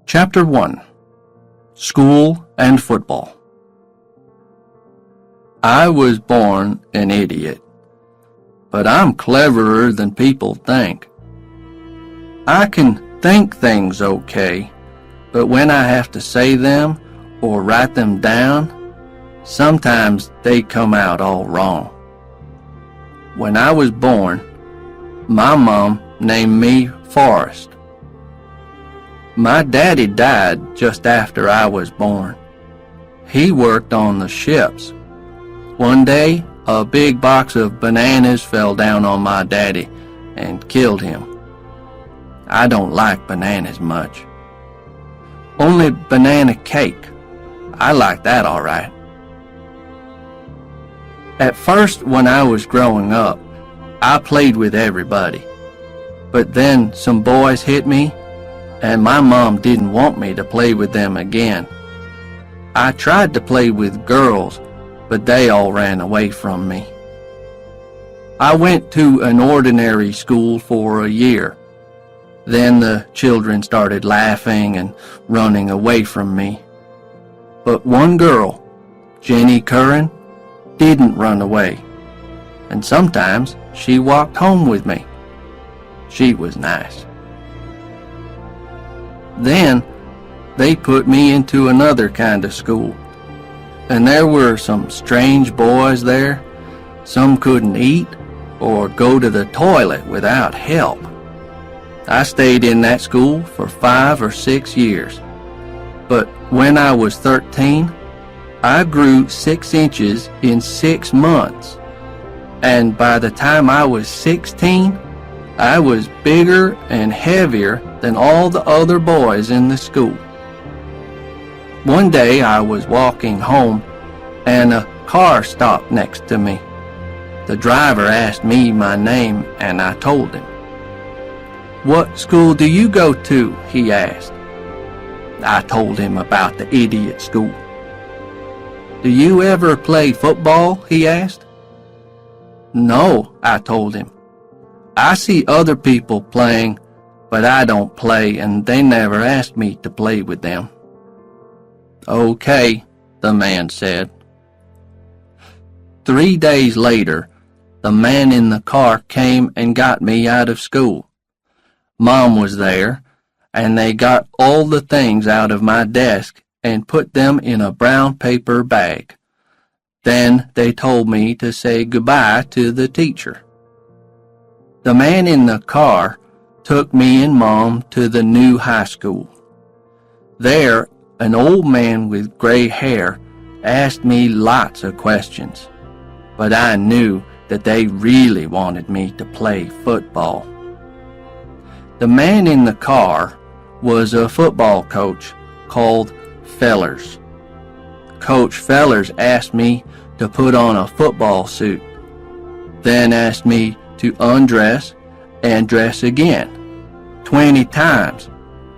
Chapter 1. School and Football. I was born an idiot, but I'm cleverer than people think. I can think things okay, but when I have to say them or write them down, sometimes they come out all wrong. When I was born, my mom named me Forrest. My daddy died just after I was born. He worked on the ships. One day, a big box of bananas fell down on my daddy and killed him. I don't like bananas much. Only banana cake. I like that all right. At first, when I was growing up, I played with everybody. But then some boys hit me, and my mom didn't want me to play with them again. I tried to play with girls, but they all ran away from me. I went to an ordinary school for a year. Then the children started laughing and running away from me. But one girl, Jenny Curran, didn't run away, and sometimes she walked home with me. She was nice. Then they put me into another kind of school, and there were some strange boys there. Some couldn't eat or go to the toilet without help. I stayed in that school for 5 or 6 years, but when I was 13, I grew 6 inches in 6 months, and by the time I was 16, I was bigger and heavier than all the other boys in the school. One day I was walking home and a car stopped next to me. The driver asked me my name and I told him. "What school do you go to?" he asked. I told him about the idiot school. "Do you ever play football?" he asked. "No," I told him. "I see other people playing, but I don't play, and they never asked me to play with them." "Okay," the man said. 3 days later, the man in the car came and got me out of school. Mom was there, and they got all the things out of my desk and put them in a brown paper bag. Then they told me to say goodbye to the teacher. The man in the car took me and Mom to the new high school. There, an old man with gray hair asked me lots of questions, but I knew that they really wanted me to play football. The man in the car was a football coach called Fellers. Coach Fellers asked me to put on a football suit, then asked me to undress and dress again 20 times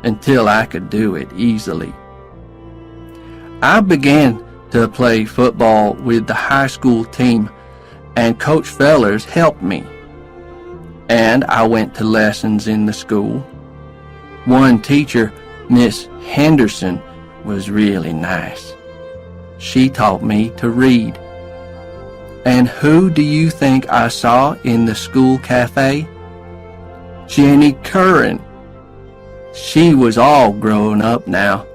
until I could do it easily. I began to play football with the high school team, and Coach Fellers helped me. And I went to lessons in the school. One teacher, Miss Henderson, was really nice. She taught me to read. And who do you think I saw in the school cafe? Jenny Curran. She was all grown up now,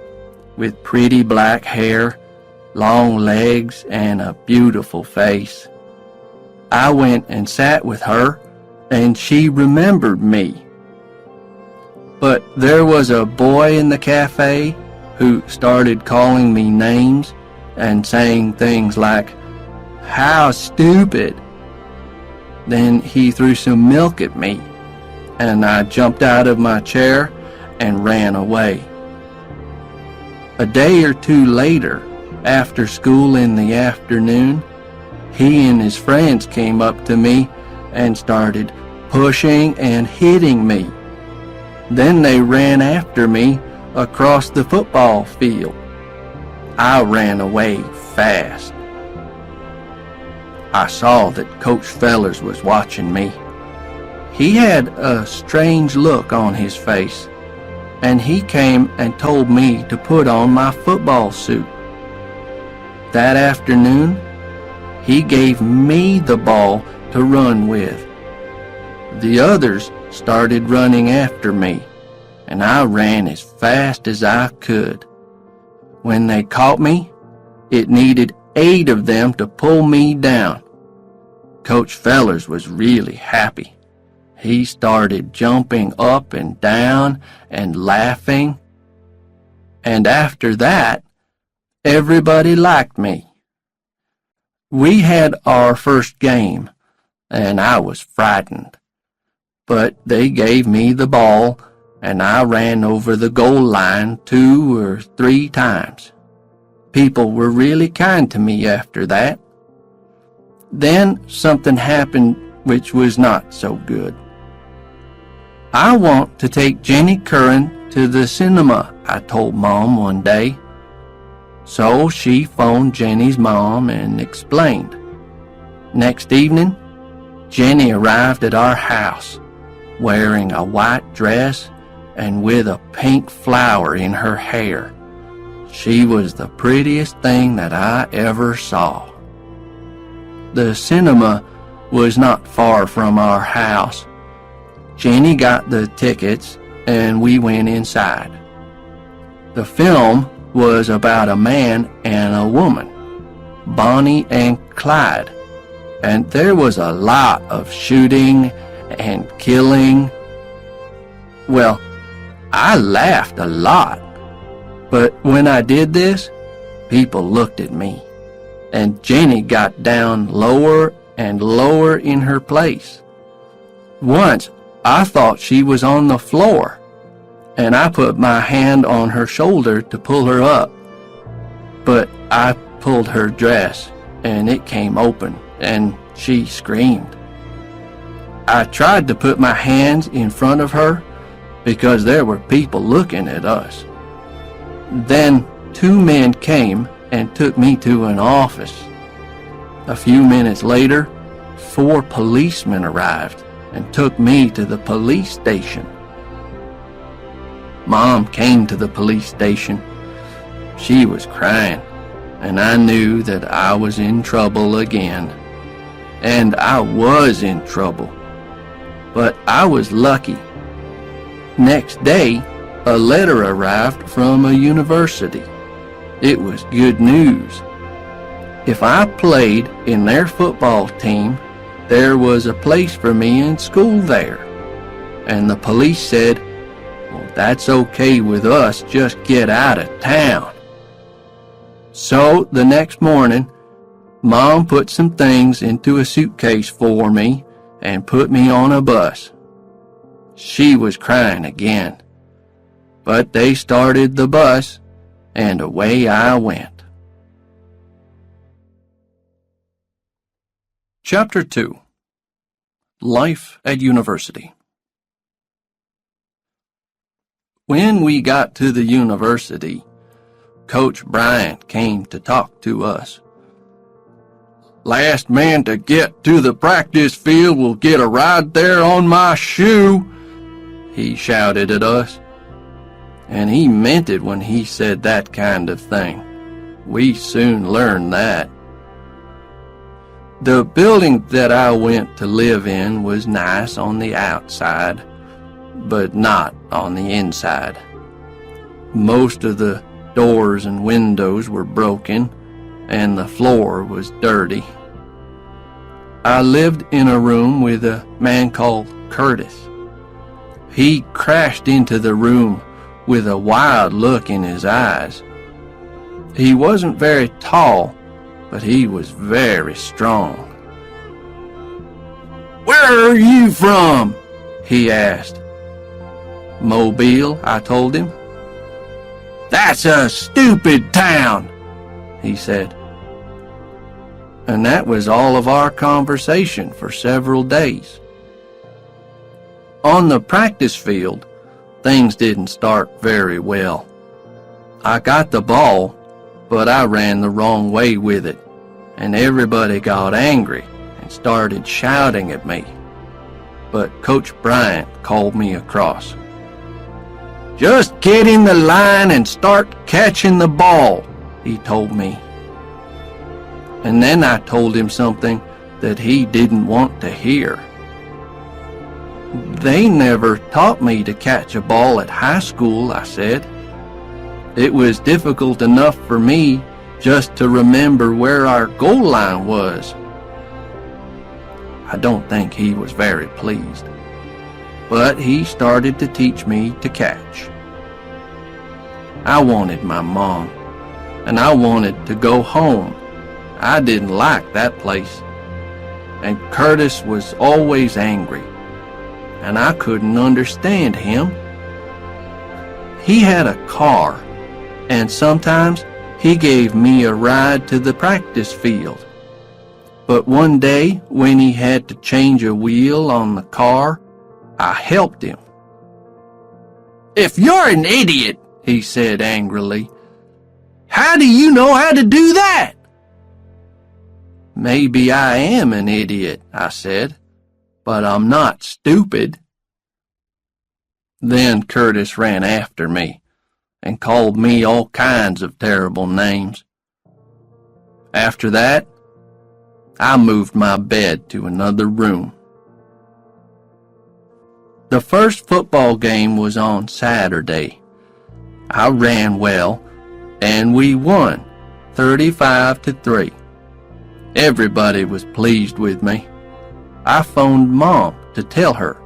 with pretty black hair, long legs, and a beautiful face. I went and sat with her, and she remembered me. But there was a boy in the cafe who started calling me names and saying things like, "How stupid." Then he threw some milk at me, and I jumped out of my chair and ran away. A day or two later, after school in the afternoon, he and his friends came up to me and started pushing and hitting me. Then they ran after me across the football field. I ran away fast. I saw that Coach Fellers was watching me. He had a strange look on his face, and he came and told me to put on my football suit. That afternoon, he gave me the ball to run with. The others started running after me, and I ran as fast as I could. When they caught me, it needed 8 of them to pull me down. Coach Fellers was really happy. He started jumping up and down and laughing. And after that, everybody liked me. We had our first game, and I was frightened. But they gave me the ball, and I ran over the goal line 2 or 3 times. People were really kind to me after that. Then something happened which was not so good. I want to take Jenny Curran to the cinema, I told Mom one day. So she phoned Jenny's mom and explained. Next evening, Jenny arrived at our house, wearing a white dress and with a pink flower in her hair. She was the prettiest thing that I ever saw. The cinema was not far from our house. Jenny got the tickets and we went inside. The film was about a man and a woman, Bonnie and Clyde, and there was a lot of shooting and killing. Well, I laughed a lot, but when I did this, people looked at me, and Jenny got down lower and lower in her place. Once, I thought she was on the floor, and I put my hand on her shoulder to pull her up, but I pulled her dress, and it came open, and she screamed. I tried to put my hands in front of her because there were people looking at us. Then 2 men came and took me to an office. A few minutes later, 4 policemen arrived and took me to the police station. Mom came to the police station. She was crying, and I knew that I was in trouble again. And I was in trouble. But I was lucky. Next day, a letter arrived from a university. It was good news. If I played in their football team, there was a place for me in school there. And the police said, "Well, that's okay with us, just get out of town." So the next morning, Mom put some things into a suitcase for me and put me on a bus. She was crying again, but they started the bus, and away I went. Chapter 2. Life at University. When we got to the university, Coach Bryant came to talk to us. "Last man to get to the practice field will get a ride there on my shoe," he shouted at us. And he meant it when he said that kind of thing. We soon learned that. The building that I went to live in was nice on the outside, but not on the inside. Most of the doors and windows were broken, and the floor was dirty. I lived in a room with a man called Curtis. He crashed into the room with a wild look in his eyes. He wasn't very tall, but he was very strong. "Where are you from?" he asked. "Mobile," I told him. "That's a stupid town," he said. And that was all of our conversation for several days. On the practice field, things didn't start very well. I got the ball, but I ran the wrong way with it, and everybody got angry and started shouting at me. But Coach Bryant called me across. "Just get in the line and start catching the ball," he told me. And then I told him something that he didn't want to hear. "They never taught me to catch a ball at high school," I said. "It was difficult enough for me just to remember where our goal line was." I don't think he was very pleased, but he started to teach me to catch. I wanted my mom, and I wanted to go home. I didn't like that place, and Curtis was always angry, and I couldn't understand him. He had a car, and sometimes he gave me a ride to the practice field. But one day, when he had to change a wheel on the car, I helped him. "If you're an idiot," he said angrily, "how do you know how to do that?" "Maybe I am an idiot," I said, "but I'm not stupid." Then Curtis ran after me and called me all kinds of terrible names. After that, I moved my bed to another room. The first football game was on Saturday. I ran well, and we won 35-3. Everybody was pleased with me. I phoned Mom to tell her.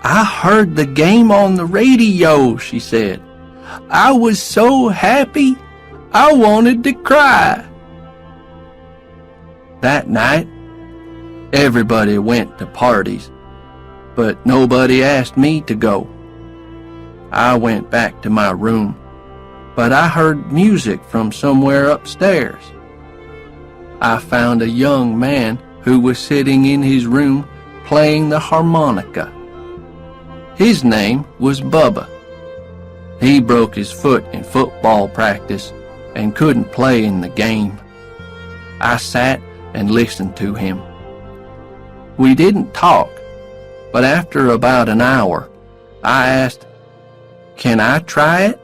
"I heard the game on the radio," she said. "I was so happy, I wanted to cry." That night, everybody went to parties, but nobody asked me to go. I went back to my room, but I heard music from somewhere upstairs. I found a young man who was sitting in his room playing the harmonica. His name was Bubba. He broke his foot in football practice and couldn't play in the game. I sat and listened to him. We didn't talk, but after about an hour, I asked, "Can I try it?"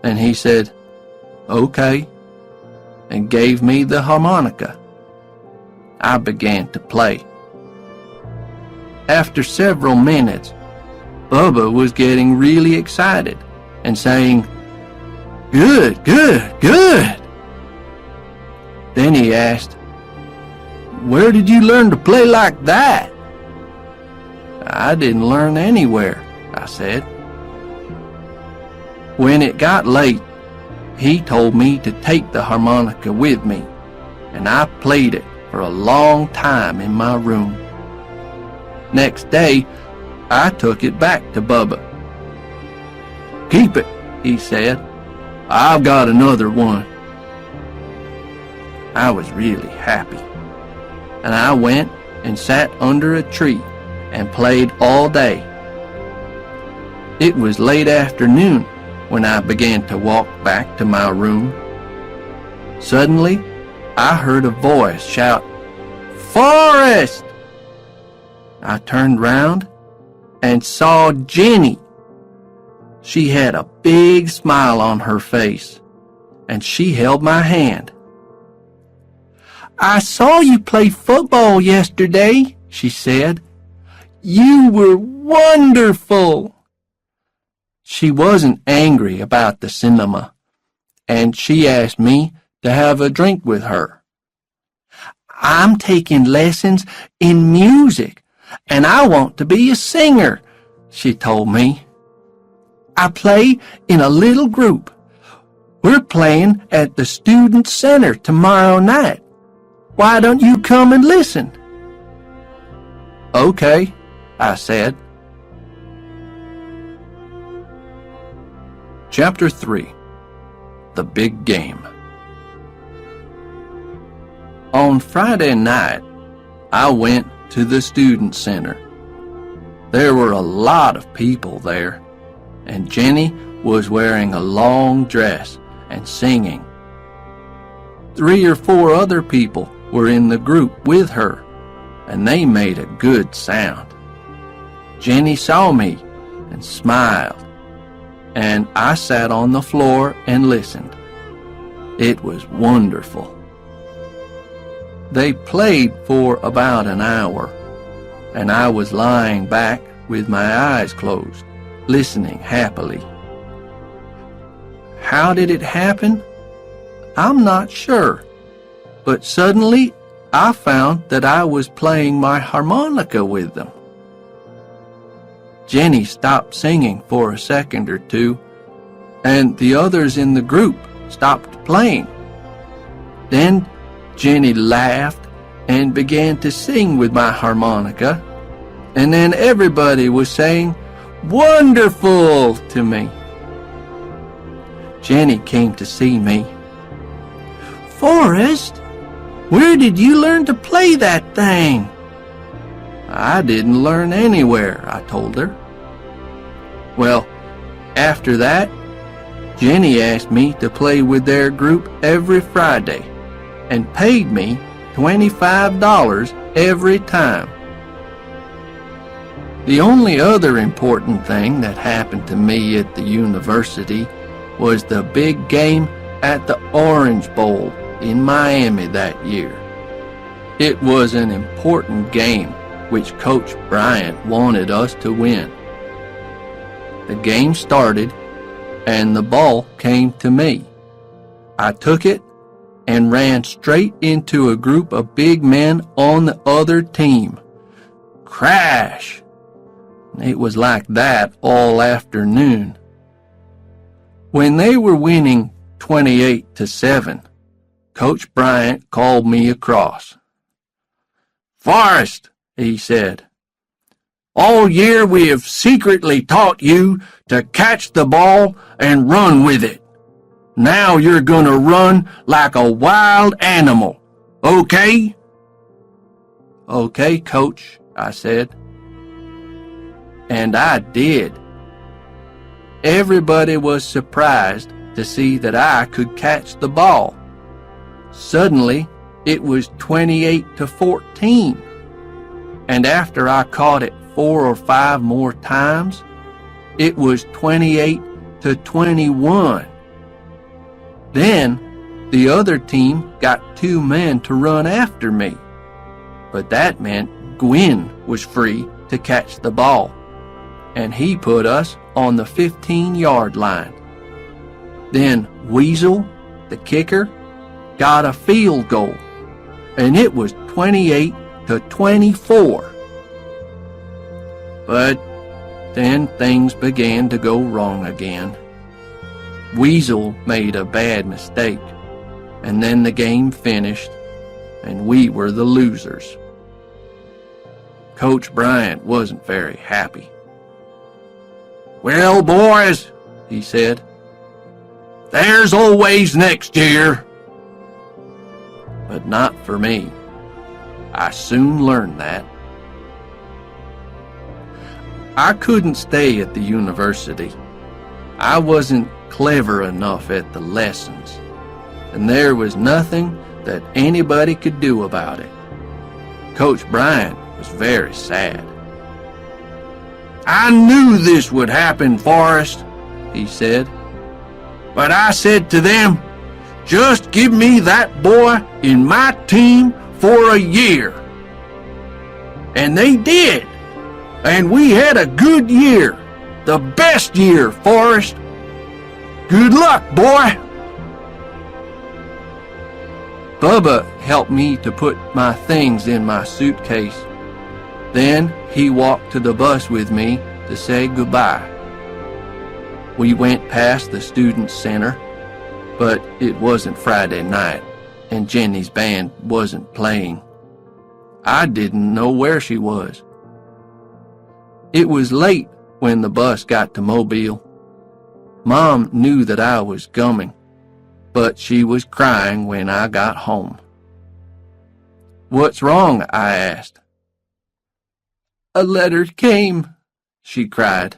And he said, "Okay," and gave me the harmonica. I began to play. After several minutes, Bubba was getting really excited and saying, "Good, good, good." Then he asked, "Where did you learn to play like that?" "I didn't learn anywhere," I said. When it got late, he told me to take the harmonica with me, and I played it for a long time in my room. Next day, I took it back to Bubba. "Keep it," he said. "I've got another one." I was really happy, and I went and sat under a tree and played all day. It was late afternoon when I began to walk back to my room. Suddenly, I heard a voice shout, "Forrest!" I turned round and saw Jenny. She had a big smile on her face, and she held my hand. "I saw you play football yesterday," she said. "You were wonderful." She wasn't angry about the cinema, and she asked me to have a drink with her. "I'm taking lessons in music, and I want to be a singer," she told me. "I play in a little group. We're playing at the Student Center tomorrow night. Why don't you come and listen?" "Okay," I said. Chapter 3. The Big Game. On Friday night, I went to the Student Center. There were a lot of people there, and Jenny was wearing a long dress and singing. 3 or 4 other people were in the group with her, and they made a good sound. Jenny saw me and smiled, and I sat on the floor and listened. It was wonderful. They played for about an hour, and I was lying back with my eyes closed, listening happily. How did it happen? I'm not sure, but suddenly I found that I was playing my harmonica with them. Jenny stopped singing for a second or two, and the others in the group stopped playing. Then Jenny laughed and began to sing with my harmonica, and then everybody was saying, "Wonderful!" to me. Jenny came to see me. "Forrest, where did you learn to play that thing?" "I didn't learn anywhere," I told her. Well, after that, Jenny asked me to play with their group every Friday and paid me $25 every time. The only other important thing that happened to me at the university was the big game at the Orange Bowl in Miami that year. It was an important game which Coach Bryant wanted us to win. The game started and the ball came to me. I took it and ran straight into a group of big men on the other team. Crash! It was like that all afternoon. When they were winning 28-7, Coach Bryant called me across. "Forrest," he said, "all year we have secretly taught you to catch the ball and run with it. Now you're going to run like a wild animal, okay?" "Okay, Coach," I said. And I did. Everybody was surprised to see that I could catch the ball. Suddenly, it was 28-14. And after I caught it 4 or 5 more times, it was 28-21. Then, the other team got 2 men to run after me. But that meant Gwyn was free to catch the ball, and he put us on the 15-yard line. Then Weasel, the kicker, got a field goal, and it was 28-24. But then things began to go wrong again. Weasel made a bad mistake, and then the game finished, and we were the losers. Coach Bryant wasn't very happy. "Well, boys," he said, "there's always next year." But not for me. I soon learned that. I couldn't stay at the university. I wasn't clever enough at the lessons, and there was nothing that anybody could do about it. Coach Bryant was very sad. "I knew this would happen, Forrest," he said. "But I said to them, just give me that boy in my team for a year. And they did. And we had a good year. The best year, Forrest. Good luck, boy." Bubba helped me to put my things in my suitcase. Then he walked to the bus with me to say goodbye. We went past the student center, but it wasn't Friday night, and Jenny's band wasn't playing. I didn't know where she was. It was late when the bus got to Mobile. Mom knew that I was coming, but she was crying when I got home. "What's wrong?" I asked. "A letter came," she cried.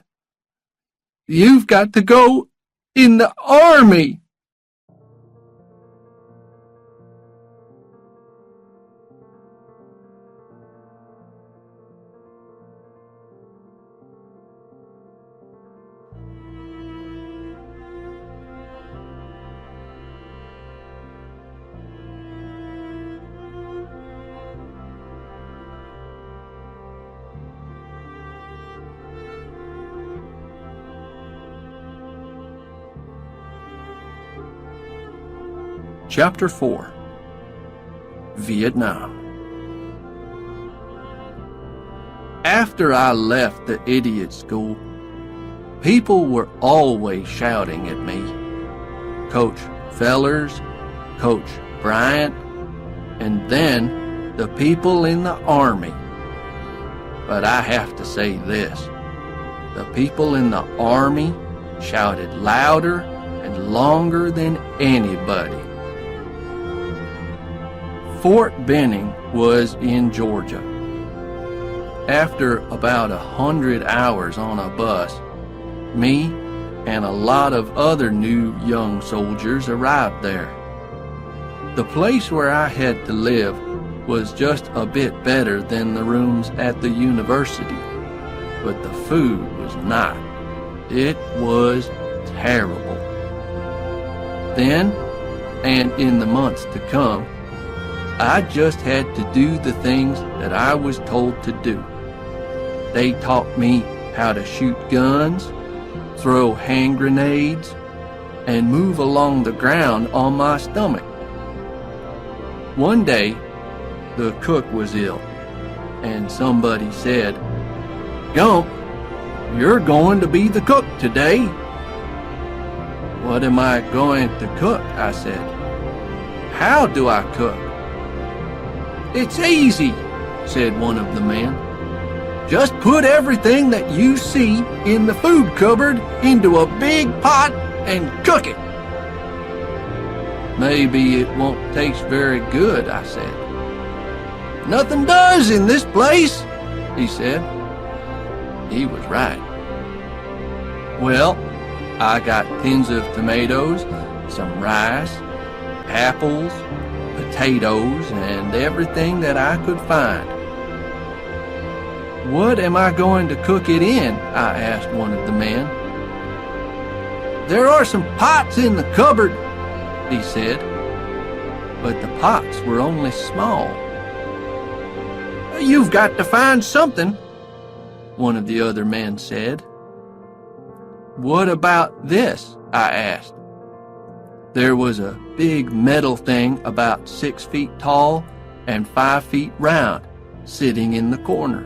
"You've got to go in the army." Chapter 4. Vietnam. After I left the idiot school, people were always shouting at me. Coach Fellers, Coach Bryant, and then the people in the Army. But I have to say this, the people in the Army shouted louder and longer than anybody. Fort Benning was in Georgia. After about 100 hours on a bus, me and a lot of other new young soldiers arrived there. The place where I had to live was just a bit better than the rooms at the university, but the food was not. It was terrible. Then, and in the months to come, I just had to do the things that I was told to do. They taught me how to shoot guns, throw hand grenades, and move along the ground on my stomach. One day, the cook was ill, and somebody said, "Gump, you're going to be the cook today." "What am I going to cook?" I said. "How do I cook?" "It's easy," said one of the men. "Just put everything that you see in the food cupboard into a big pot and cook it." "Maybe it won't taste very good," I said. "Nothing does in this place," he said. He was right. Well, I got tins of tomatoes, some rice, apples, potatoes, and everything that I could find. "What am I going to cook it in?" I asked one of the men. "There are some pots in the cupboard," he said, but the pots were only small. "You've got to find something," one of the other men said. "What about this?" I asked. There was a big metal thing about 6 feet tall and 5 feet round, sitting in the corner.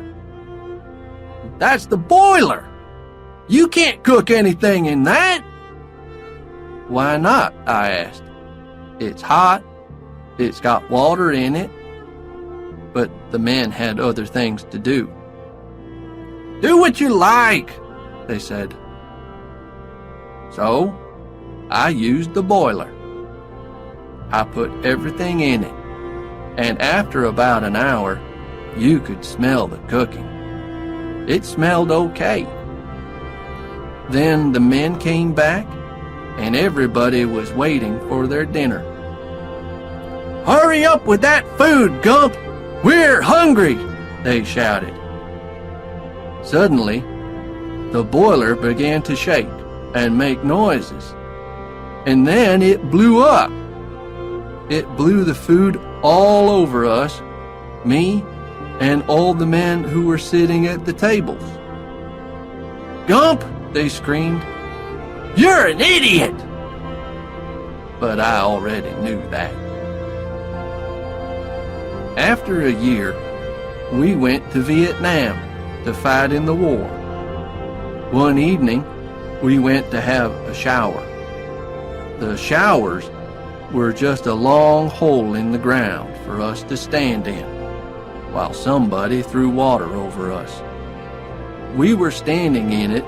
"That's the boiler! You can't cook anything in that!" "Why not?" I asked. "It's hot, it's got water in it." But the men had other things to do. "Do what you like," they said. So, I used the boiler. I put everything in it, and after about an hour, you could smell the cooking. It smelled okay. Then the men came back, and everybody was waiting for their dinner. "Hurry up with that food, Gump! We're hungry!" they shouted. Suddenly, the boiler began to shake and make noises, and then it blew up. It blew the food all over us, me, and all the men who were sitting at the tables. "Gump!" they screamed. "You're an idiot!" But I already knew that. After a year, we went to Vietnam to fight in the war. One evening, we went to have a shower. The showers were just a long hole in the ground for us to stand in, while somebody threw water over us. We were standing in it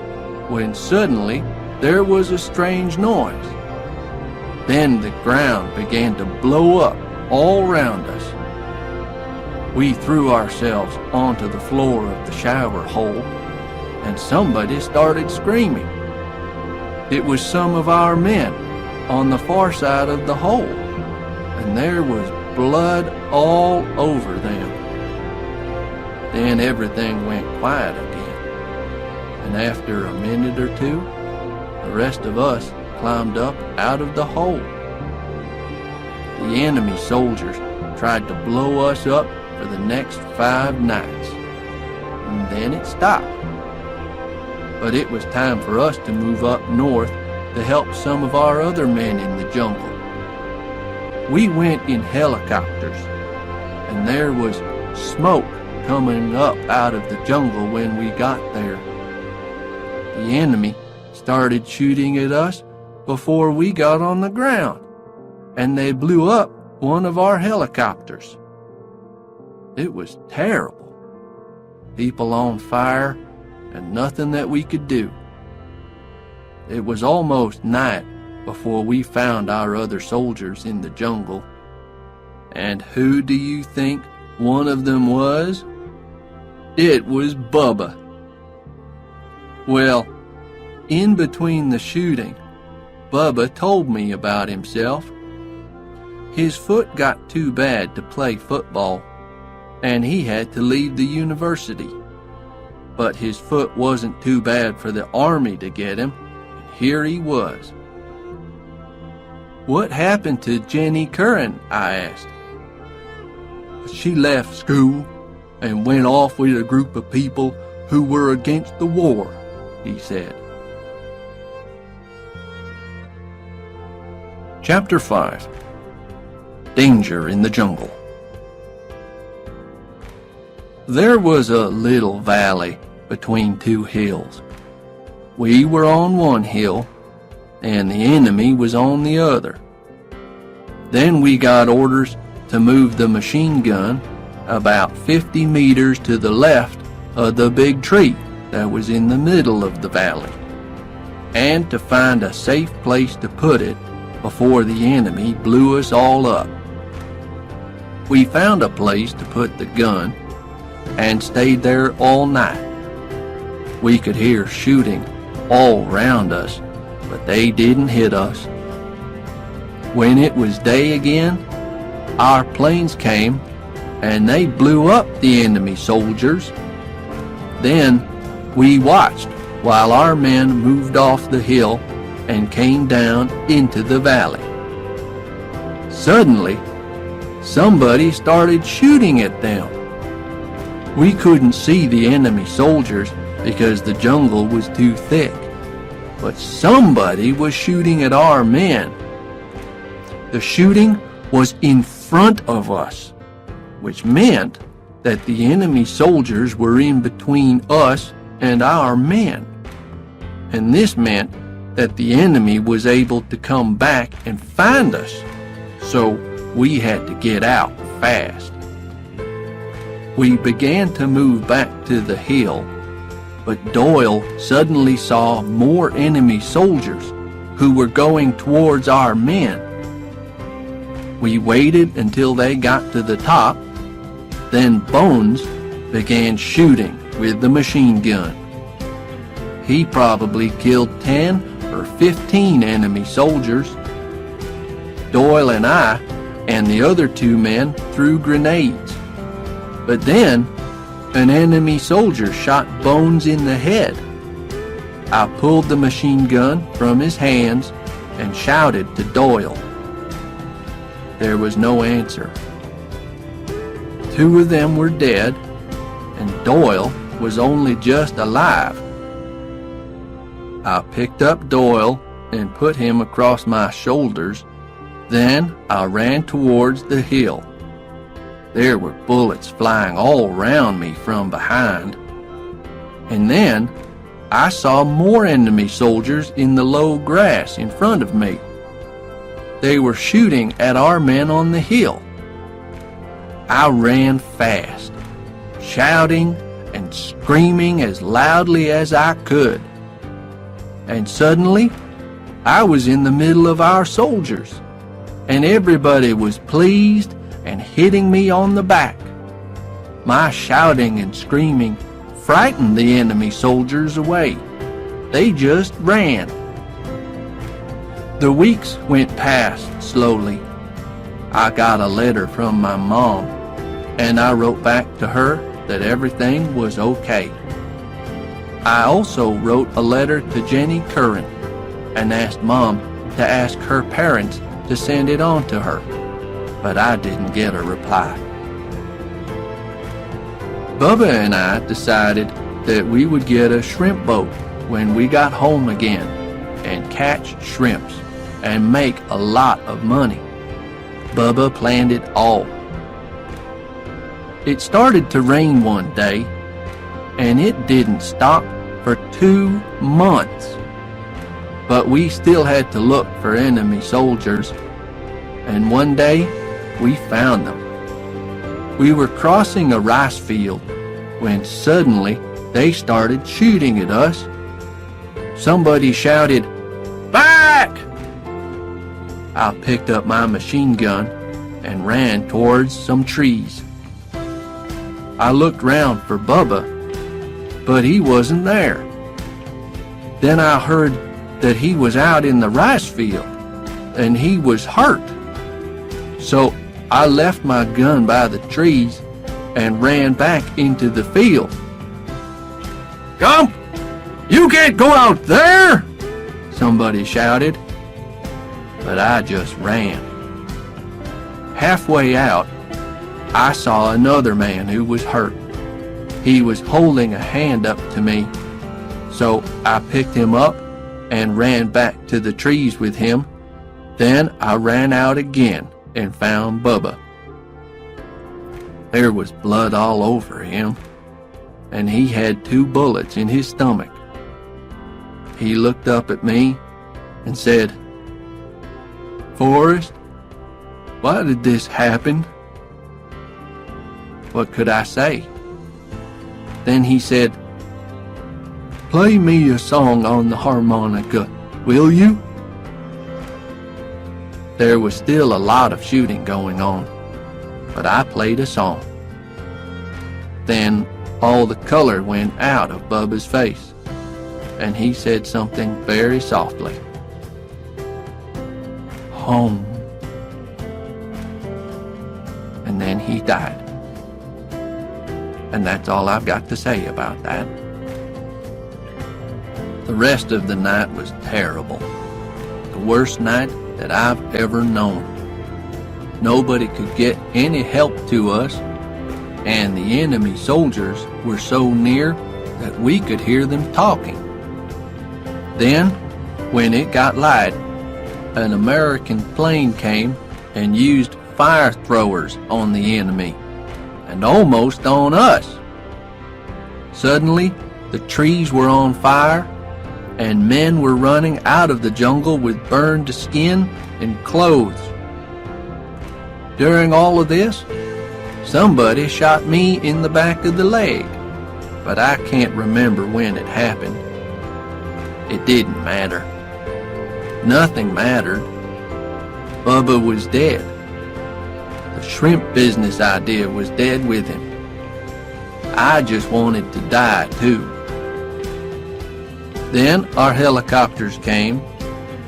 when suddenly there was a strange noise. Then the ground began to blow up all around us. We threw ourselves onto the floor of the shower hole, and somebody started screaming. It was some of our men on the far side of the hole, and there was blood all over them. Then everything went quiet again, and after a minute or two, the rest of us climbed up out of the hole. The enemy soldiers tried to blow us up for the next 5 nights, and then it stopped. But it was time for us to move up north to help some of our other men in the jungle. We went in helicopters, and there was smoke coming up out of the jungle when we got there. The enemy started shooting at us before we got on the ground, and they blew up one of our helicopters. It was terrible. People on fire, and nothing that we could do. It was almost night before we found our other soldiers in the jungle. And who do you think one of them was? It was Bubba. Well, in between the shooting, Bubba told me about himself. His foot got too bad to play football, and he had to leave the university. But his foot wasn't too bad for the army to get him, and here he was. "What happened to Jenny Curran?" I asked. "She left school and went off with a group of people who were against the war," he said. Chapter 5. Danger in the Jungle. There was a little valley between two hills. We were on one hill, and the enemy was on the other. Then we got orders to move the machine gun about 50 meters to the left of the big tree that was in the middle of the valley, and to find a safe place to put it before the enemy blew us all up. We found a place to put the gun and stayed there all night. We could hear shooting all round us, but they didn't hit us. When it was day again, our planes came and they blew up the enemy soldiers. Then we watched while our men moved off the hill and came down into the valley. Suddenly, somebody started shooting at them. We couldn't see the enemy soldiers because the jungle was too thick, but somebody was shooting at our men. The shooting was in front of us, which meant that the enemy soldiers were in between us and our men. And this meant that the enemy was able to come back and find us, so we had to get out fast. We began to move back to the hill, but Doyle suddenly saw more enemy soldiers who were going towards our men. We waited until they got to the top, then Bones began shooting with the machine gun. He probably killed 10 or 15 enemy soldiers. Doyle and I and the other two men threw grenades. But then, an enemy soldier shot Bones in the head. I pulled the machine gun from his hands and shouted to Doyle. There was no answer. 2 of them were dead, and Doyle was only just alive. I picked up Doyle and put him across my shoulders. Then I ran towards the hill. There were bullets flying all around me from behind. And then I saw more enemy soldiers in the low grass in front of me. They were shooting at our men on the hill. I ran fast, shouting and screaming as loudly as I could. And suddenly, I was in the middle of our soldiers, and everybody was pleased and hitting me on the back. My shouting and screaming frightened the enemy soldiers away. They just ran. The weeks went past slowly. I got a letter from my mom, and I wrote back to her that everything was okay. I also wrote a letter to Jenny Curran and asked Mom to ask her parents to send it on to her, but I didn't get a reply. Bubba and I decided that we would get a shrimp boat when we got home again and catch shrimps and make a lot of money. Bubba planned it all. It started to rain one day, and it didn't stop for 2 months. But we still had to look for enemy soldiers, and one day we found them. We were crossing a rice field when suddenly they started shooting at us. Somebody shouted, "Back!" I picked up my machine gun and ran towards some trees. I looked round for Bubba, but he wasn't there. Then I heard that he was out in the rice field, and he was hurt. So I left my gun by the trees and ran back into the field. "Gump, you can't go out there!" somebody shouted. But I just ran. Halfway out, I saw another man who was hurt. He was holding a hand up to me, so I picked him up and ran back to the trees with him. Then I ran out again and found Bubba. There was blood all over him, and he had 2 bullets in his stomach. He looked up at me and said, "Forrest, why did this happen?" What could I say? Then he said, "Play me a song on the harmonica, will you?" There was still a lot of shooting going on, but I played a song. Then all the color went out of Bubba's face, and he said something very softly. "Home." And then he died. And that's all I've got to say about that. The rest of the night was terrible. The worst night that I've ever known. Nobody could get any help to us, and the enemy soldiers were so near that we could hear them talking. Then, when it got light, an American plane came and used fire throwers on the enemy, and almost on us. Suddenly, the trees were on fire, and men were running out of the jungle with burned skin and clothes. During all of this, somebody shot me in the back of the leg, but I can't remember when it happened. It didn't matter. Nothing mattered. Bubba was dead. The shrimp business idea was dead with him. I just wanted to die too. Then our helicopters came,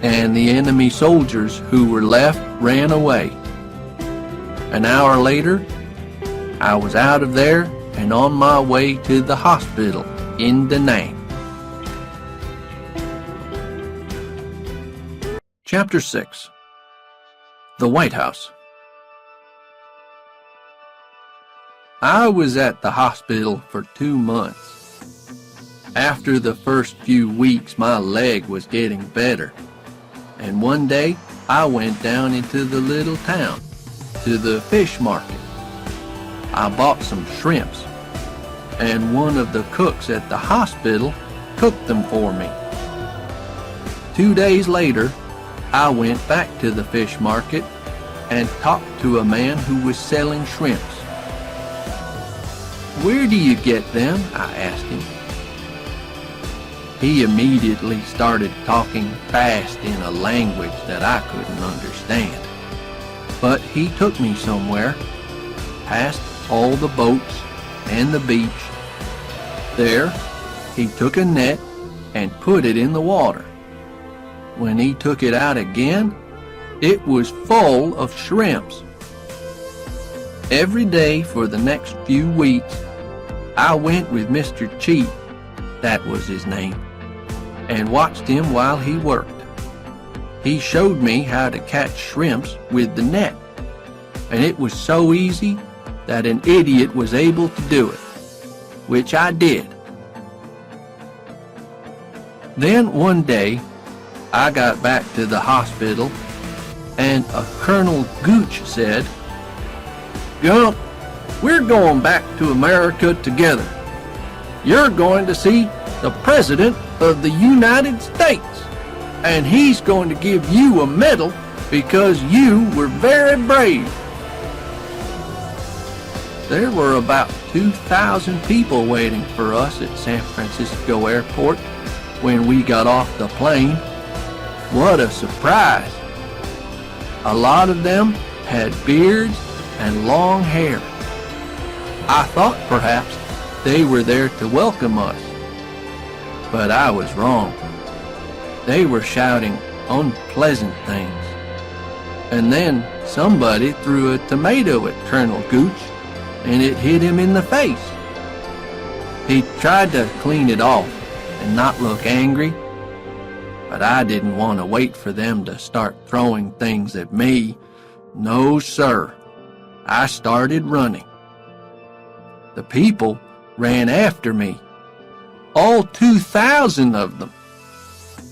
and the enemy soldiers who were left ran away. An hour later, I was out of there and on my way to the hospital in Da Nang. Chapter 6. The White House. I was at the hospital for 2 months. After the first few weeks, my leg was getting better. And one day, I went down into the little town, to the fish market. I bought some shrimps, and one of the cooks at the hospital cooked them for me. 2 days later, I went back to the fish market and talked to a man who was selling shrimps. "Where do you get them?" I asked him. He immediately started talking fast in a language that I couldn't understand. But he took me somewhere, past all the boats and the beach. There, he took a net and put it in the water. When he took it out again, it was full of shrimps. Every day for the next few weeks, I went with Mr. Cheat, that was his name, and watched him while he worked. He showed me how to catch shrimps with the net, and it was so easy that an idiot was able to do it, which I did. Then one day, I got back to the hospital, and a Colonel Gooch said, "Gump, we're going back to America together. You're going to see the President of the United States, and he's going to give you a medal because you were very brave." There were about 2,000 people waiting for us at San Francisco Airport when we got off the plane. What a surprise! A lot of them had beards and long hair. I thought perhaps they were there to welcome us, but I was wrong. They were shouting unpleasant things. And then somebody threw a tomato at Colonel Gooch, and it hit him in the face. He tried to clean it off and not look angry, but I didn't want to wait for them to start throwing things at me. No, sir. I started running. The people ran after me, all 2,000 of them,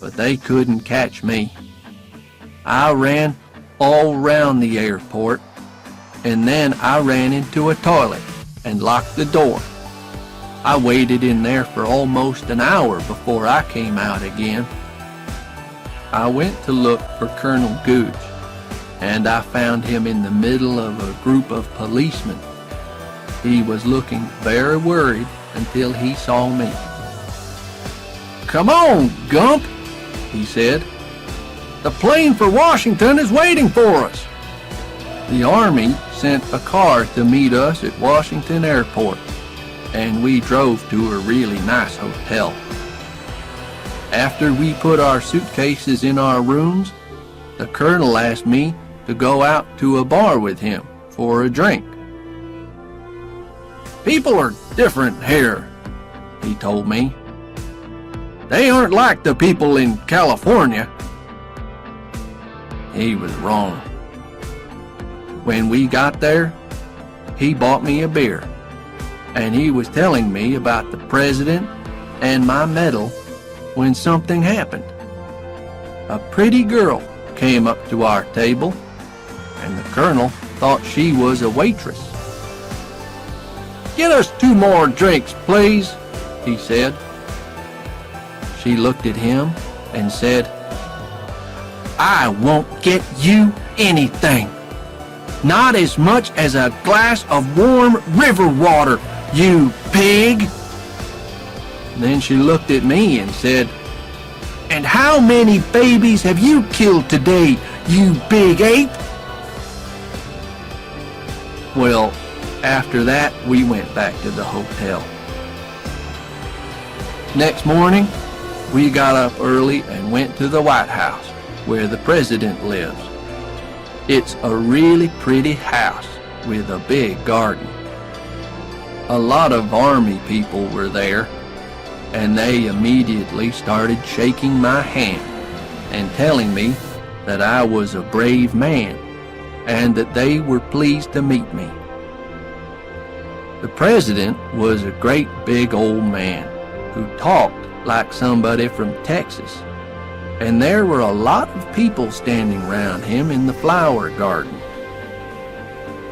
but they couldn't catch me. I ran all around the airport, and then I ran into a toilet and locked the door. I waited in there for almost an hour before I came out again. I went to look for Colonel Gooch, and I found him in the middle of a group of policemen. He was looking very worried until he saw me. "Come on, Gump," he said. "The plane for Washington is waiting for us." The Army sent a car to meet us at Washington Airport, and we drove to a really nice hotel. After we put our suitcases in our rooms, the colonel asked me to go out to a bar with him for a drink. "People are different here," he told me. "They aren't like the people in California." He was wrong. When we got there, he bought me a beer, and he was telling me about the president and my medal when something happened. A pretty girl came up to our table, and the colonel thought she was a waitress. "Get us 2 more drinks, please," he said. She looked at him and said, "I won't get you anything. Not as much as a glass of warm river water, you pig." Then she looked at me and said, "And how many babies have you killed today, you big ape?" Well, after that, we went back to the hotel. Next morning, we got up early and went to the White House, where the president lives. It's a really pretty house with a big garden. A lot of Army people were there, and they immediately started shaking my hand and telling me that I was a brave man and that they were pleased to meet me. The president was a great big old man who talked like somebody from Texas, and there were a lot of people standing around him in the flower garden.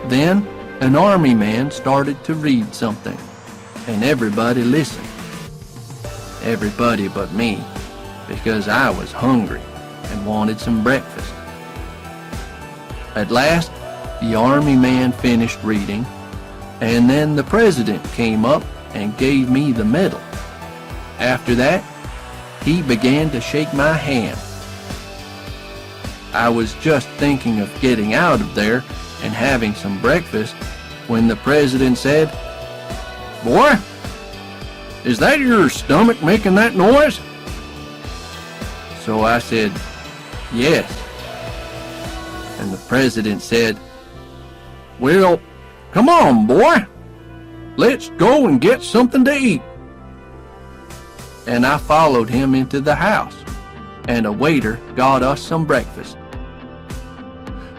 Then an army man started to read something, and everybody listened. Everybody but me, because I was hungry and wanted some breakfast. At last, the army man finished reading, and then the president came up and gave me the medal. After that, he began to shake my hand. I was just thinking of getting out of there and having some breakfast when the president said, "Boy, is that your stomach making that noise?" So I said, "Yes." And the president said, "Well, come on, boy. Let's go and get something to eat." And I followed him into the house, and a waiter got us some breakfast.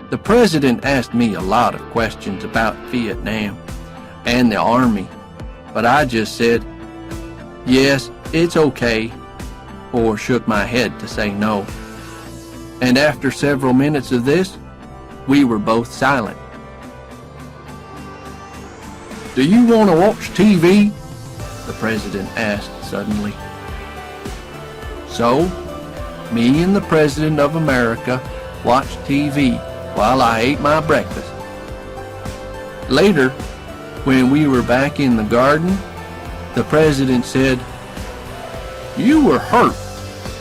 The president asked me a lot of questions about Vietnam and the Army, but I just said, "Yes, it's okay," or shook my head to say no. and after several minutes of this, we were both silent. "Do you want to watch TV?" the president asked suddenly. So, me and the President of America watched TV while I ate my breakfast. Later, when we were back in the garden, the president said, "You were hurt,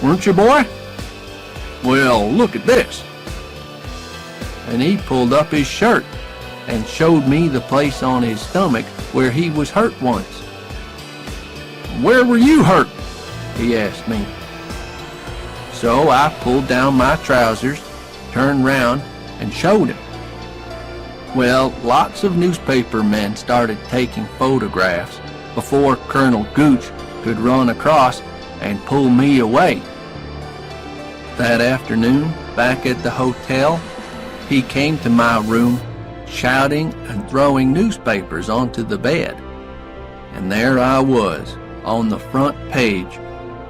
weren't you, boy? Well, look at this." And he pulled up his shirt and showed me the place on his stomach where he was hurt once. "Where were you hurt?" he asked me. So I pulled down my trousers, turned round, and showed him. Well, lots of newspaper men started taking photographs before Colonel Gooch could run across and pull me away. That afternoon, back at the hotel, he came to my room shouting and throwing newspapers onto the bed. And there I was, on the front page,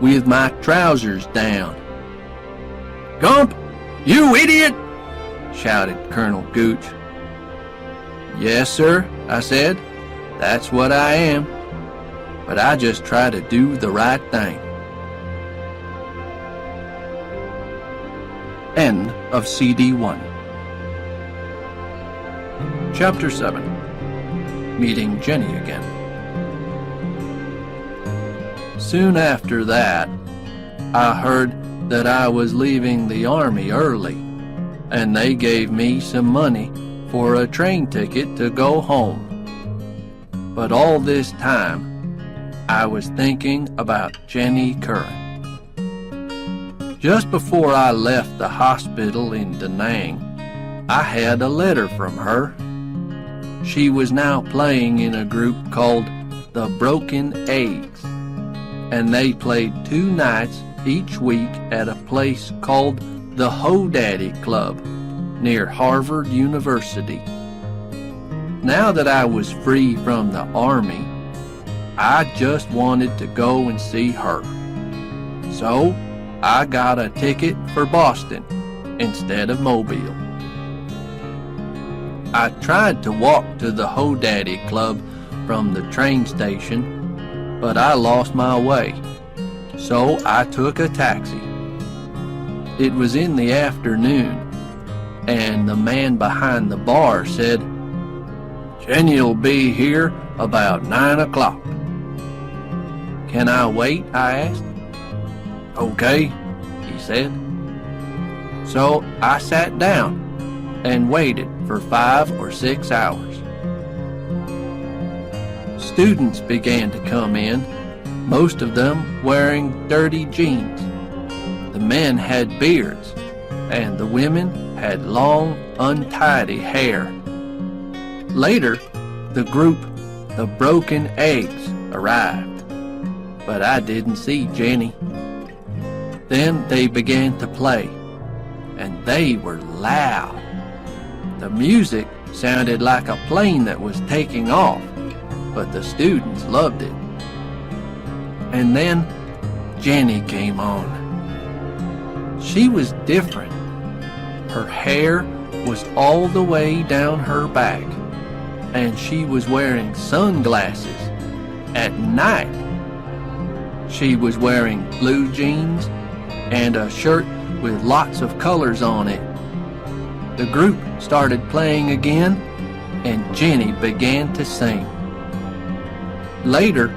with my trousers down. "Gump, you idiot!" shouted Colonel Gooch. "Yes, sir," I said. "That's what I am. But I just try to do the right thing." End of CD 1. Chapter 7. Meeting Jenny again. Soon after that, I heard that I was leaving the army early, and they gave me some money for a train ticket to go home. But all this time, I was thinking about Jenny Curran. Just before I left the hospital in Da Nang, I had a letter from her. She was now playing in a group called the Broken Eggs, and they played 2 nights each week at a place called the Ho Daddy Club near Harvard University. Now that I was free from the army, I just wanted to go and see her. So I got a ticket for Boston instead of Mobile. I tried to walk to the Ho Daddy Club from the train station, but I lost my way. So I took a taxi. It was in the afternoon, and the man behind the bar said, "Jenny'll be here about 9 o'clock. "Can I wait?" I asked. "Okay," he said. So I sat down and waited for 5 or 6 hours. Students began to come in, most of them wearing dirty jeans. The men had beards, and the women had long, untidy hair. Later, the group, the Broken Eggs, arrived, but I didn't see Jenny. Then they began to play, and they were loud. The music sounded like a plane that was taking off, but the students loved it. And then Jenny came on. She was different. Her hair was all the way down her back, and she was wearing sunglasses at night. She was wearing blue jeans and a shirt with lots of colors on it. The group started playing again, and Jenny began to sing. Later,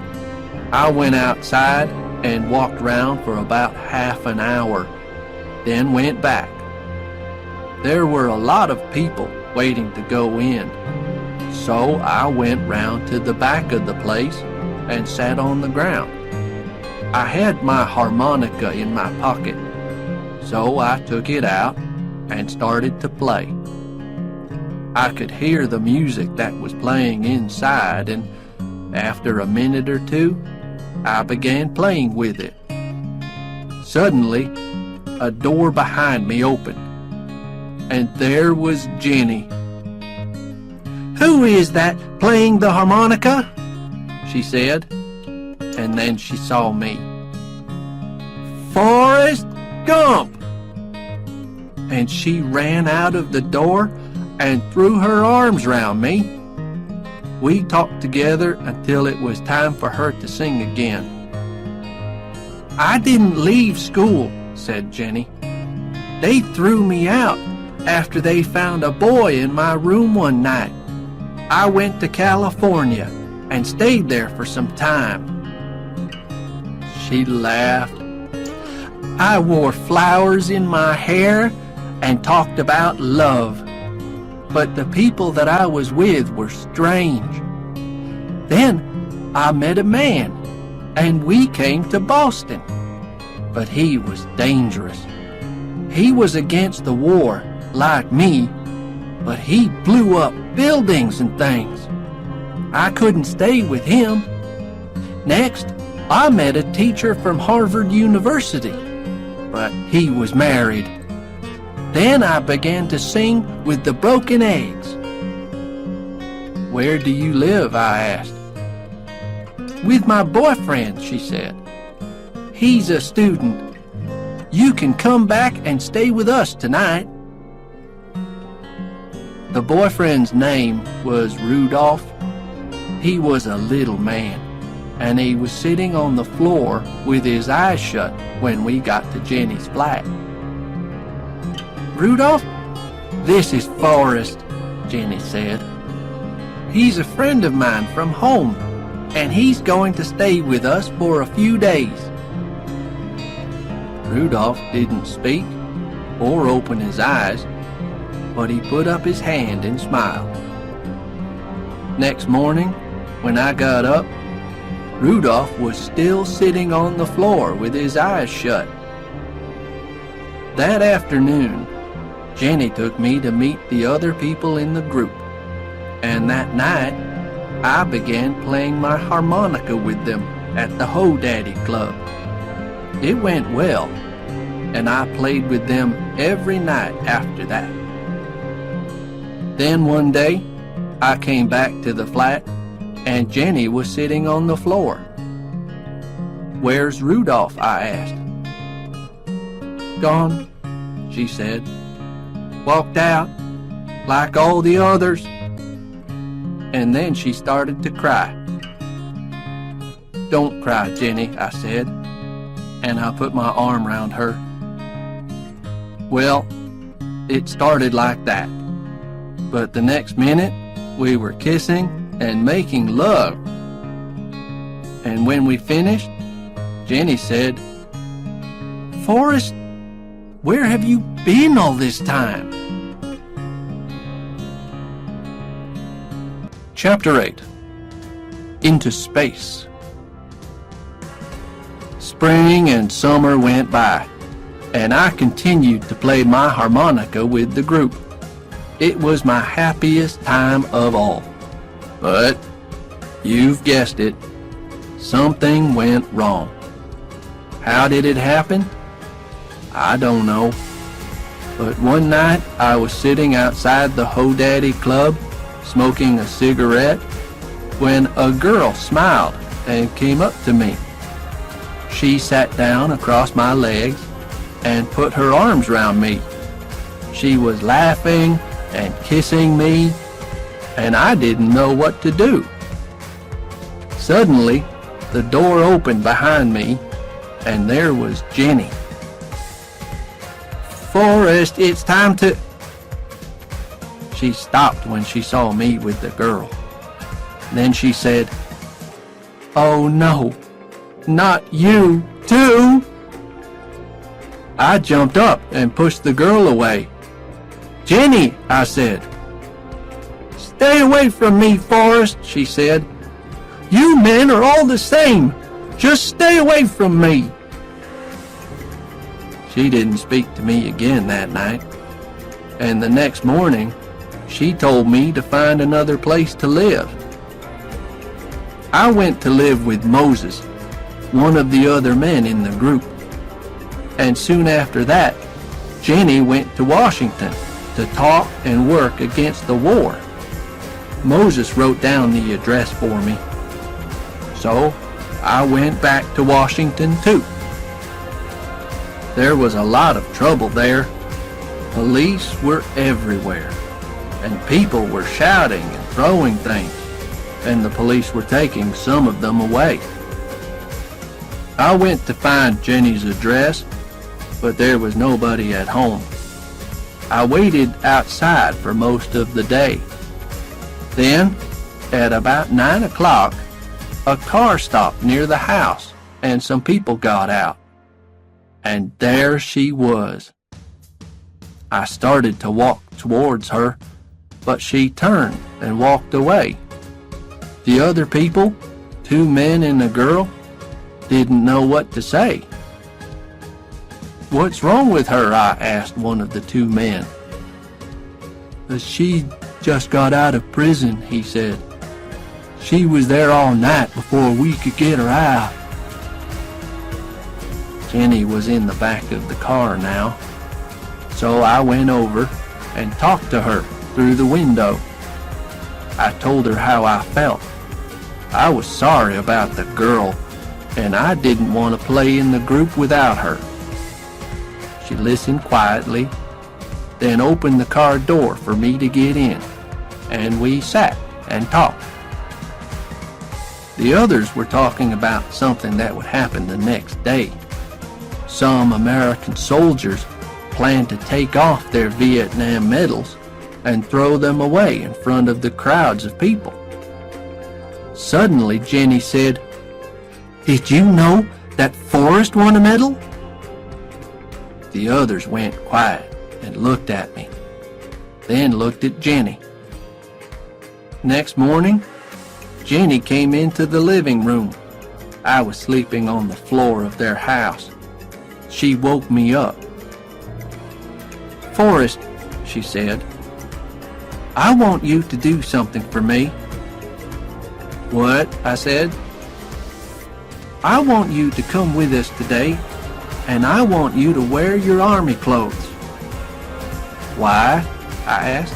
I went outside and walked around for about half an hour, then went back. There were a lot of people waiting to go in, so I went round to the back of the place and sat on the ground. I had my harmonica in my pocket, so I took it out and started to play. I could hear the music that was playing inside, and after a minute or two, I began playing with it. Suddenly, a door behind me opened, and there was Jenny. "Who is that playing the harmonica?" she said, and then she saw me. "Forrest Gump!" and she ran out of the door and threw her arms round me. We talked together until it was time for her to sing again. "I didn't leave school," said Jenny. "They threw me out after they found a boy in my room one night. I went to California and stayed there for some time." She laughed. "I wore flowers in my hair and talked about love, but the people that I was with were strange. Then I met a man, and we came to Boston, but he was dangerous. He was against the war, like me, but he blew up buildings and things. I couldn't stay with him. Next, I met a teacher from Harvard University, but he was married. Then I began to sing with the Broken Eggs." "Where do you live?" I asked. "With my boyfriend," she said. "He's a student. You can come back and stay with us tonight." The boyfriend's name was Rudolph. He was a little man, and he was sitting on the floor with his eyes shut when we got to Jenny's flat. "Rudolph, this is Forrest," Jenny said. "He's a friend of mine from home, and he's going to stay with us for a few days." Rudolph didn't speak or open his eyes, but he put up his hand and smiled. Next morning, when I got up, Rudolph was still sitting on the floor with his eyes shut. That afternoon, Jenny took me to meet the other people in the group, and that night, I began playing my harmonica with them at the Ho Daddy Club. It went well, and I played with them every night after that. Then one day, I came back to the flat, and Jenny was sitting on the floor. "Where's Rudolph?" I asked. "Gone," she said. "Walked out, like all the others." And then she started to cry. "Don't cry, Jenny," I said, and I put my arm around her. Well, it started like that. But the next minute, we were kissing and making love. And when we finished, Jenny said, "Forrest, where have you been all this time?" Chapter 8. Into Space. Spring and summer went by, and I continued to play my harmonica with the group. It was my happiest time of all. But, you've guessed it, something went wrong. How did it happen? I don't know. But one night I was sitting outside the Ho Daddy Club, smoking a cigarette, when a girl smiled and came up to me. She sat down across my legs and put her arms round me. She was laughing and kissing me, and I didn't know what to do. Suddenly, the door opened behind me, and there was Jenny. "Forrest, it's time to..." She stopped when she saw me with the girl. Then she said, "Oh no, not you too!" I jumped up and pushed the girl away. "Jenny," I said. "Stay away from me, Forrest," she said. "You men are all the same. Just stay away from me." She didn't speak to me again that night, and the next morning, she told me to find another place to live. I went to live with Moses, one of the other men in the group, and soon after that, Jenny went to Washington to talk and work against the war. Moses wrote down the address for me. So, I went back to Washington too. There was a lot of trouble there. Police were everywhere, and people were shouting and throwing things, and the police were taking some of them away. I went to find Jenny's address, but there was nobody at home. I waited outside for most of the day. Then, at about 9 o'clock, a car stopped near the house, and some people got out. And there she was. I started to walk towards her, but she turned and walked away. The other people, 2 men and a girl, didn't know what to say. "What's wrong with her?" I asked one of the 2 men. "She just got out of prison," he said. "She was there all night before we could get her out." Jenny was in the back of the car now, so I went over and talked to her through the window. I told her how I felt. I was sorry about the girl, and I didn't want to play in the group without her. She listened quietly, then opened the car door for me to get in, and we sat and talked. The others were talking about something that would happen the next day. Some American soldiers planned to take off their Vietnam medals and throw them away in front of the crowds of people. Suddenly, Jenny said, "Did you know that Forrest won a medal?" The others went quiet and looked at me, then looked at Jenny. Next morning, Jenny came into the living room. I was sleeping on the floor of their house. She woke me up. "Forrest," she said, "I want you to do something for me." "What?" I said. "I want you to come with us today, and I want you to wear your army clothes." "Why?" I asked.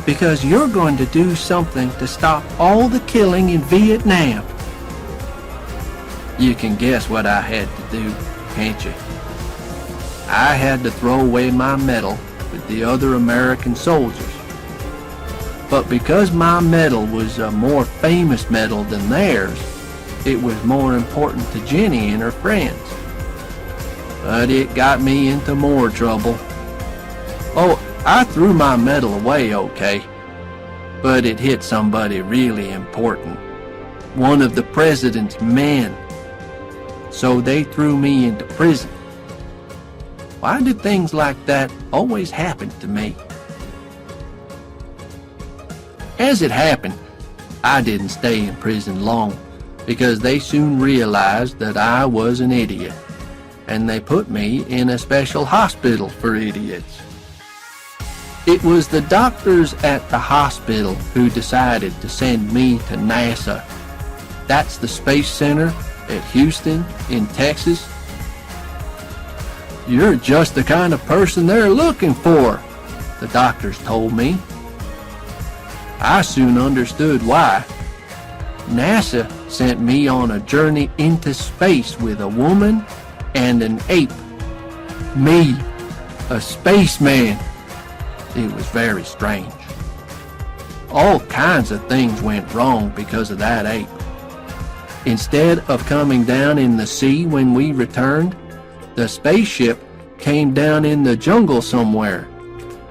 "Because you're going to do something to stop all the killing in Vietnam." You can guess what I had to do, can't you? I had to throw away my medal with the other American soldiers. But because my medal was a more famous medal than theirs, it was more important to Jenny and her friends. But it got me into more trouble. Oh, I threw my medal away okay, but it hit somebody really important, one of the president's men. So they threw me into prison. Why do things like that always happen to me? As it happened, I didn't stay in prison long, because they soon realized that I was an idiot, and they put me in a special hospital for idiots. It was the doctors at the hospital who decided to send me to NASA. That's the Space Center at Houston in Texas. "You're just the kind of person they're looking for," the doctors told me. I soon understood why. NASA sent me on a journey into space with a woman and an ape. Me, a spaceman. It was very strange. All kinds of things went wrong because of that ape. Instead of coming down in the sea when we returned, the spaceship came down in the jungle somewhere,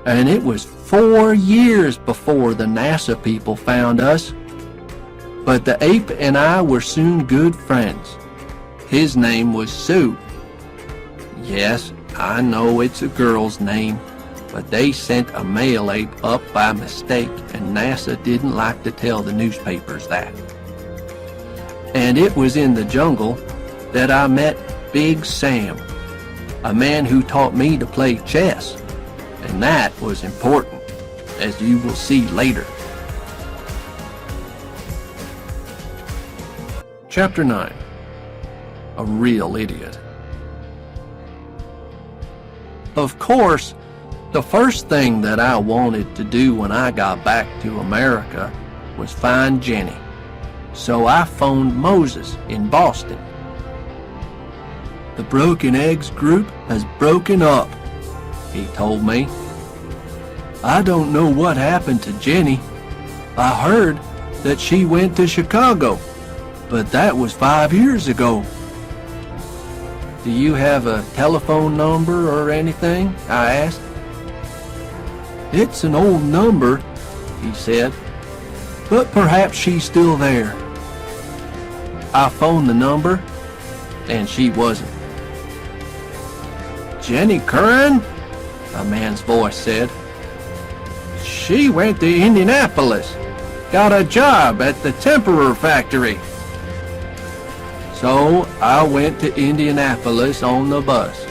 and it was 4 years before the NASA people found us. But the ape and I were soon good friends. His name was Sue. Yes, I know it's a girl's name, but they sent a male ape up by mistake, and NASA didn't like to tell the newspapers that. And it was in the jungle that I met Big Sam, a man who taught me to play chess, and that was important, as you will see later. Chapter 9. A Real Idiot. Of course, the first thing that I wanted to do when I got back to America was find Jenny. So I phoned Moses in Boston. "The Broken Eggs group has broken up," he told me. I don't know what happened to Jenny. I heard that she went to Chicago, but that was 5 years ago. Do you have a telephone number or anything? I asked. It's an old number, he said, but perhaps she's still there. I phoned the number, and she wasn't. Jenny Curran? A man's voice said. She went to Indianapolis, got a job at the Temporary factory. So I went to Indianapolis on the bus.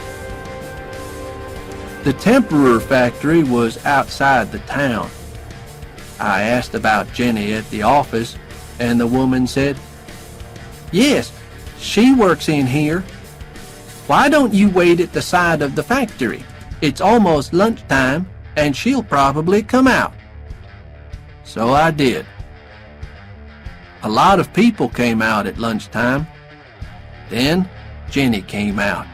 The Temporary factory was outside the town. I asked about Jenny at the office, and the woman said, Yes, she works in here. Why don't you wait at the side of the factory? It's almost lunchtime, and she'll probably come out. So I did. A lot of people came out at lunchtime. Then Jenny came out.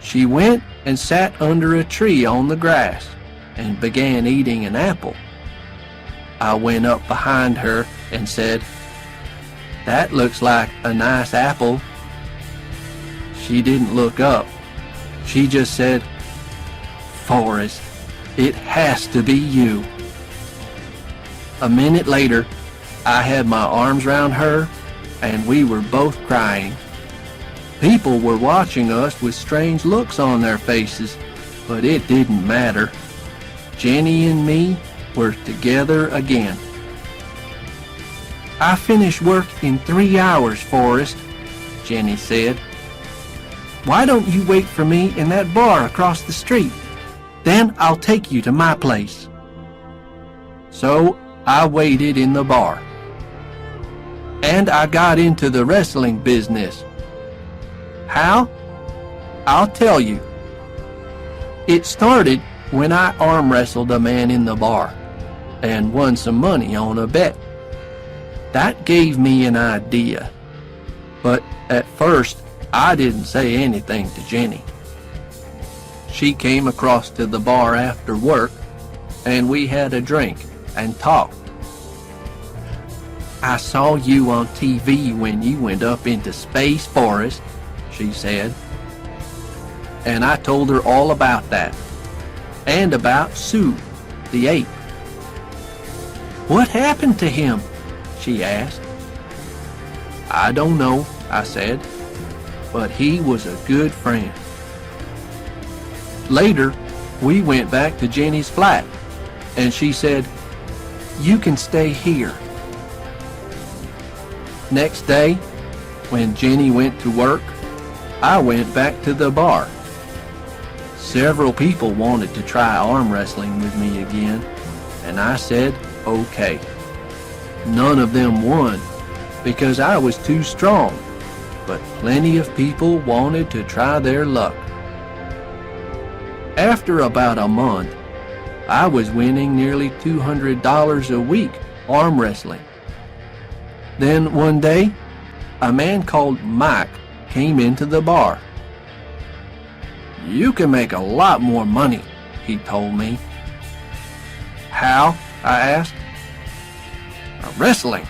She went and sat under a tree on the grass and began eating an apple. I went up behind her and said, That looks like a nice apple. She didn't look up. She just said, Forrest, it has to be you. A minute later, I had my arms around her, and we were both crying. People were watching us with strange looks on their faces, but it didn't matter. Jenny and me were together again. I finished work in 3 hours, Forrest, Jenny said. Why don't you wait for me in that bar across the street? Then I'll take you to my place. So I waited in the bar. And I got into the wrestling business. How? I'll tell you. It started when I arm wrestled a man in the bar and won some money on a bet. That gave me an idea. But at first, I didn't say anything to Jenny. She came across to the bar after work, and we had a drink and talked. I saw you on TV when you went up into space, Forrest, she said. And I told her all about that, and about Sue, the ape. What happened to him? She asked. I don't know, I said, but he was a good friend. Later, we went back to Jenny's flat, and she said, You can stay here. Next day, when Jenny went to work, I went back to the bar. Several people wanted to try arm wrestling with me again, and I said, okay. None of them won, because I was too strong, but plenty of people wanted to try their luck. After about a month, I was winning nearly $200 a week arm wrestling. Then one day, a man called Mike came into the bar. You can make a lot more money, he told me. How? I asked. Wrestling.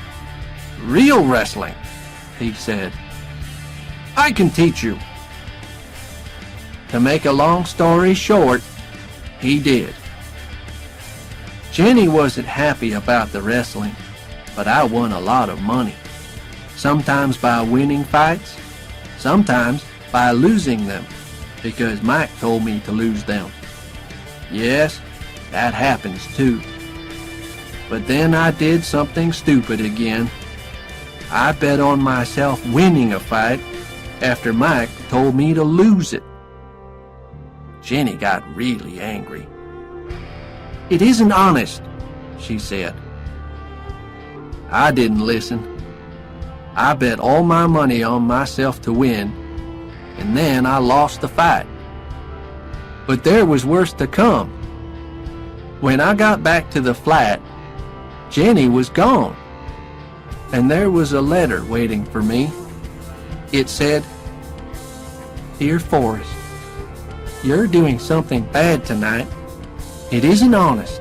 Real wrestling, he said. I can teach you. To make a long story short, he did. Jenny wasn't happy about the wrestling, but I won a lot of money. Sometimes by winning fights, sometimes by losing them, because Mike told me to lose them. Yes, that happens too. But then I did something stupid again. I bet on myself winning a fight after Mike told me to lose it. Jenny got really angry. It isn't honest, she said. I didn't listen. I bet all my money on myself to win, and then I lost the fight. But there was worse to come. When I got back to the flat, Jenny was gone, and there was a letter waiting for me. It said, Dear Forrest, You're doing something bad tonight. It isn't honest,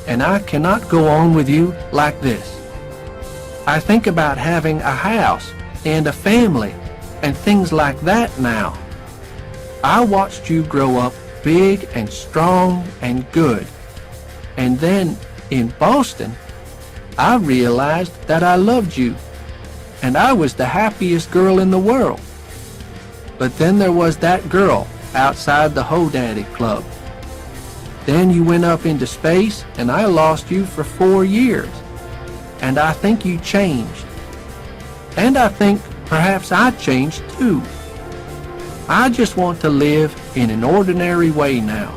and I cannot go on with you like this. I think about having a house and a family and things like that now. I watched you grow up big and strong and good. And then in Boston, I realized that I loved you, and I was the happiest girl in the world. But then there was that girl outside the Hodaddy Club. Then you went up into space, and I lost you for 4 years. And I think you changed. And I think perhaps I changed too. I just want to live in an ordinary way now,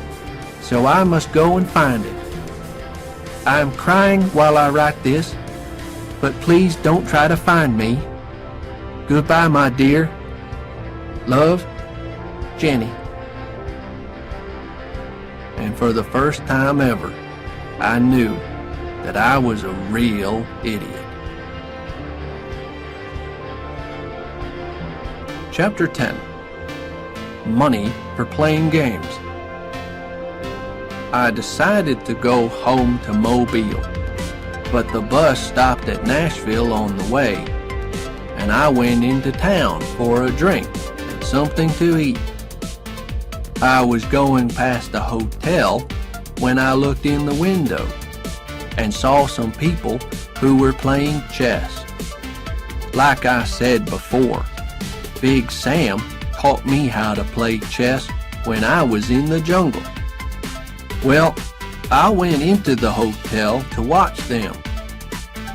so I must go and find it. I am crying while I write this, but please don't try to find me. Goodbye, my dear. Love, Jenny. And for the first time ever, I knew that I was a real idiot. Chapter 10. Money for playing games. I decided to go home to Mobile, but the bus stopped at Nashville on the way, and I went into town for a drink and something to eat. I was going past a hotel when I looked in the window and saw some people who were playing chess. Like I said before, Big Sam taught me how to play chess when I was in the jungle. Well, I went into the hotel to watch them,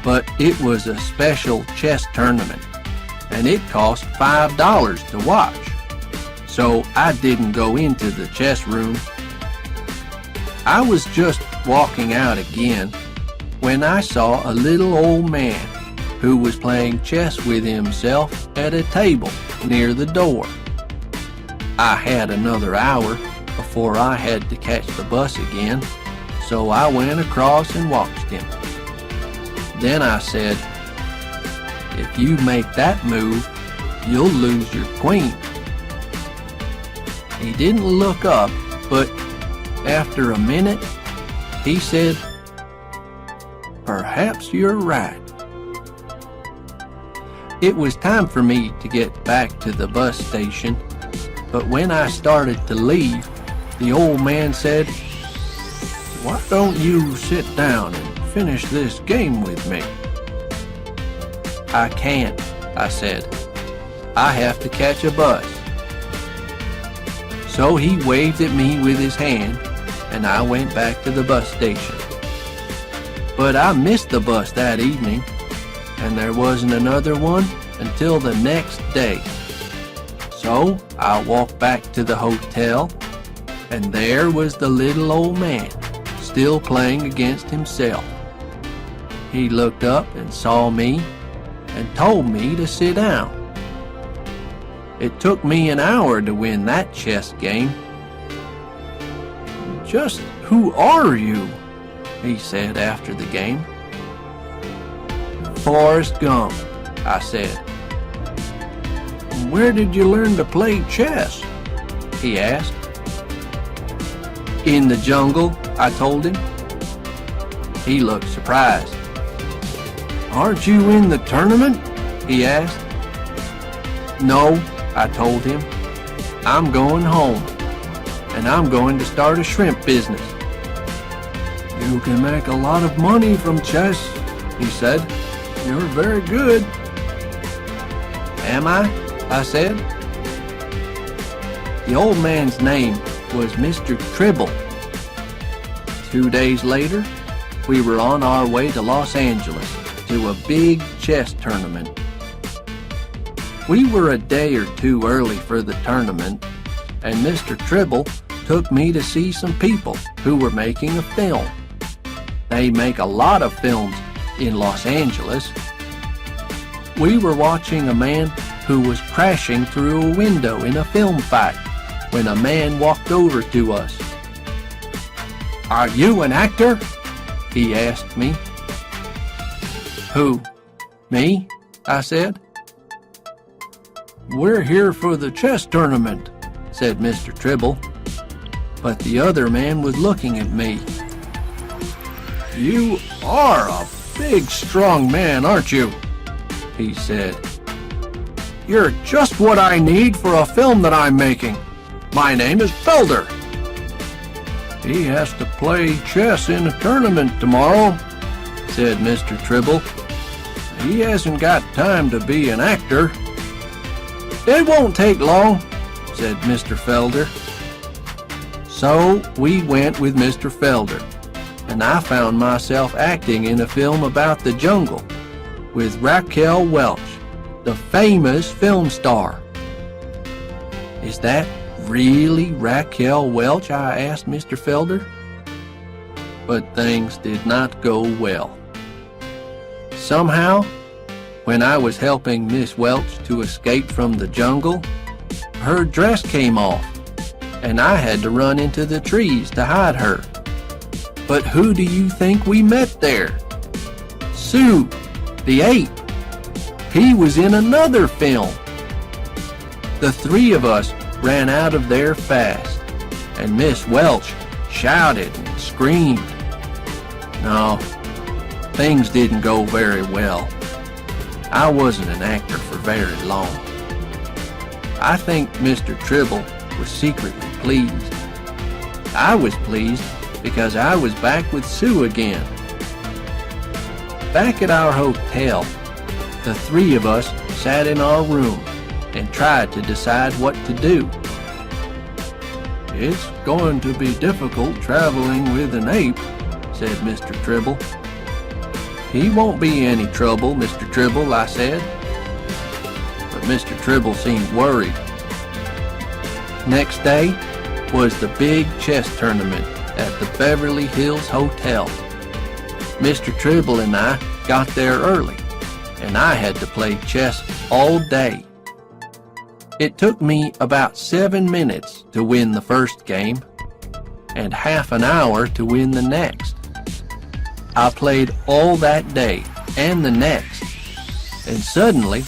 but it was a special chess tournament, and it cost $5 to watch, so I didn't go into the chess room. I was just walking out again when I saw a little old man who was playing chess with himself at a table near the door. I had another hour before I had to catch the bus again, so I went across and watched him. Then I said, "If you make that move, you'll lose your queen." He didn't look up, but after a minute, he said, "Perhaps you're right." It was time for me to get back to the bus station, but when I started to leave, the old man said, "Why don't you sit down and finish this game with me?" "I can't," I said. "I have to catch a bus." So he waved at me with his hand, and I went back to the bus station. But I missed the bus that evening, and there wasn't another one until the next day. So I walked back to the hotel, and there was the little old man, still playing against himself. He looked up and saw me, and told me to sit down. It took me an hour to win that chess game. "Just who are you?" he said after the game. "Forrest Gump," I said. "Where did you learn to play chess?" he asked. "In the jungle," I told him. He looked surprised. "Aren't you in the tournament?" he asked. "No," I told him. "I'm going home, and I'm going to start a shrimp business." "You can make a lot of money from chess," he said. "You're very good." "Am I?" I said. The old man's name was Mr. Tribble. 2 days later, we were on our way to Los Angeles to a big chess tournament. We were a day or two early for the tournament, and Mr. Tribble took me to see some people who were making a film. They make a lot of films in Los Angeles. We were watching a man who was crashing through a window in a film fight when a man walked over to us. "Are you an actor?" he asked me. "Who? Me?" I said. "We're here for the chess tournament," said Mr. Tribble. but the other man was looking at me. "You are a big, strong man, aren't you?" he said. "You're just what I need for a film that I'm making. My name is Felder." "He has to play chess in a tournament tomorrow," said Mr. Tribble. "He hasn't got time to be an actor." "It won't take long," said Mr. Felder. So we went with Mr. Felder, and I found myself acting in a film about the jungle with Raquel Welch, the famous film star. "Is that really Raquel Welch?" I asked Mr. Felder. But things did not go well. Somehow, when I was helping Miss Welch to escape from the jungle, her dress came off, and I had to run into the trees to hide her. But who do you think we met there? Sue, the ape. He was in another film. The three of us ran out of there fast, and Miss Welch shouted and screamed. No, things didn't go very well. I wasn't an actor for very long. I think Mr. Tribble was secretly pleased. I was pleased because I was back with Sue again. Back at our hotel, the three of us sat in our room and tried to decide what to do. "It's going to be difficult traveling with an ape," said Mr. Tribble. "He won't be any trouble, Mr. Tribble," I said. But Mr. Tribble seemed worried. Next day was the big chess tournament at the Beverly Hills Hotel. Mr. Tribble and I got there early, and I had to play chess all day. It took me about 7 minutes to win the first game, and half an hour to win the next. I played all that day and the next, and suddenly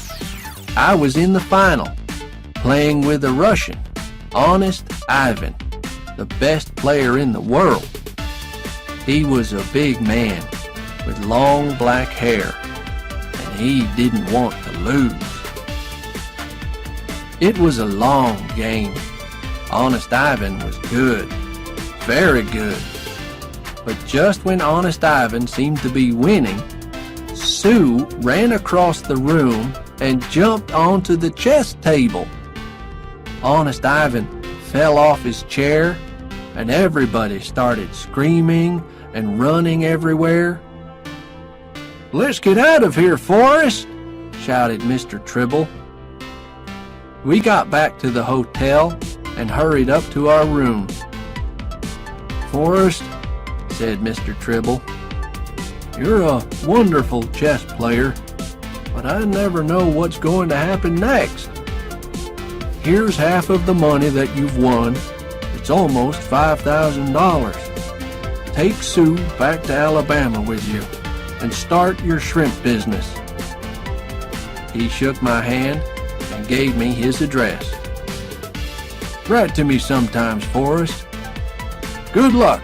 I was in the final, playing with a Russian, Honest Ivan, the best player in the world. He was a big man with long black hair, and he didn't want to lose. It was a long game. Honest Ivan was good, very good. But just when Honest Ivan seemed to be winning, Sue ran across the room and jumped onto the chess table. Honest Ivan fell off his chair, and everybody started screaming and running everywhere. "Let's get out of here, Forrest!" shouted Mr. Tribble. We got back to the hotel and hurried up to our room. "Forrest," said Mr. Tribble, "you're a wonderful chess player, but I never know what's going to happen next. Here's half of the money that you've won. It's almost $5,000. Take Sue back to Alabama with you and start your shrimp business." He shook my hand and gave me his address. "Write to me sometimes, Forrest. Good luck."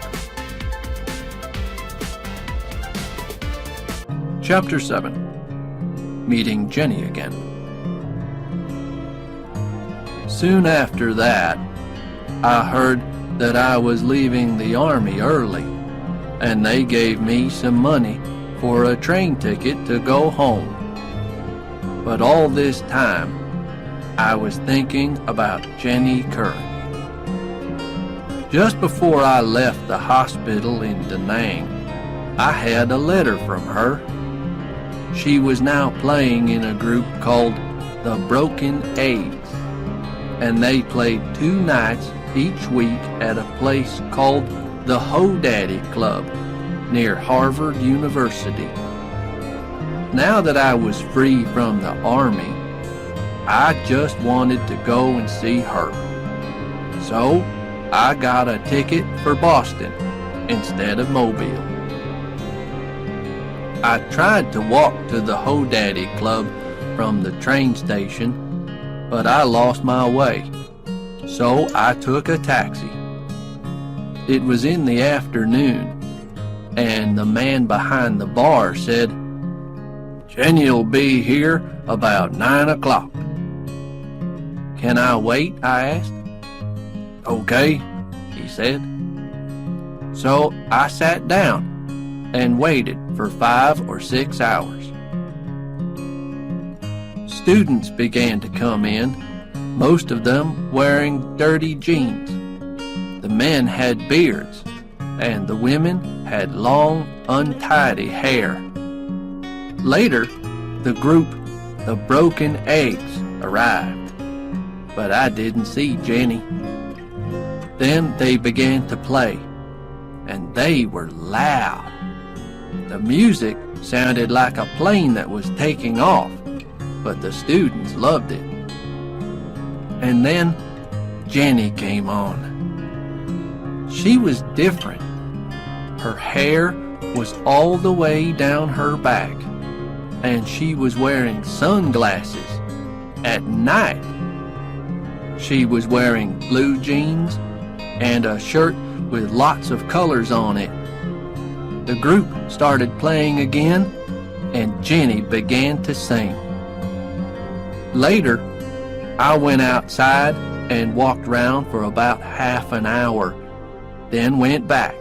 Chapter 7. Meeting Jenny again. Soon after that, I heard that I was leaving the army early, and they gave me some money for a train ticket to go home. But all this time, I was thinking about Jenny Curran. Just before I left the hospital in Da Nang, I had a letter from her. She was now playing in a group called the Broken Eggs, and they played 2 nights each week at a place called the Ho-Daddy Club near Harvard University. Now that I was free from the army, I just wanted to go and see her. So I got a ticket for Boston instead of Mobile. I tried to walk to the Ho-Daddy Club from the train station, but I lost my way, so I took a taxi. It was in the afternoon, and the man behind the bar said, "Jenny'll be here about 9 o'clock. "Can I wait?" I asked. "Okay," he said. So I sat down and waited for 5 or 6 hours. Students began to come in, most of them wearing dirty jeans. The men had beards, and the women had long, untidy hair. Later, the group, the Broken Eggs, arrived, but I didn't see Jenny. Then they began to play, and they were loud. The music sounded like a plane that was taking off, but the students loved it. And then Jenny came on. She was different. Her hair was all the way down her back, and she was wearing sunglasses at night. She was wearing blue jeans and a shirt with lots of colors on it. The group started playing again, and Jenny began to sing. Later, I went outside and walked around for about half an hour, then went back.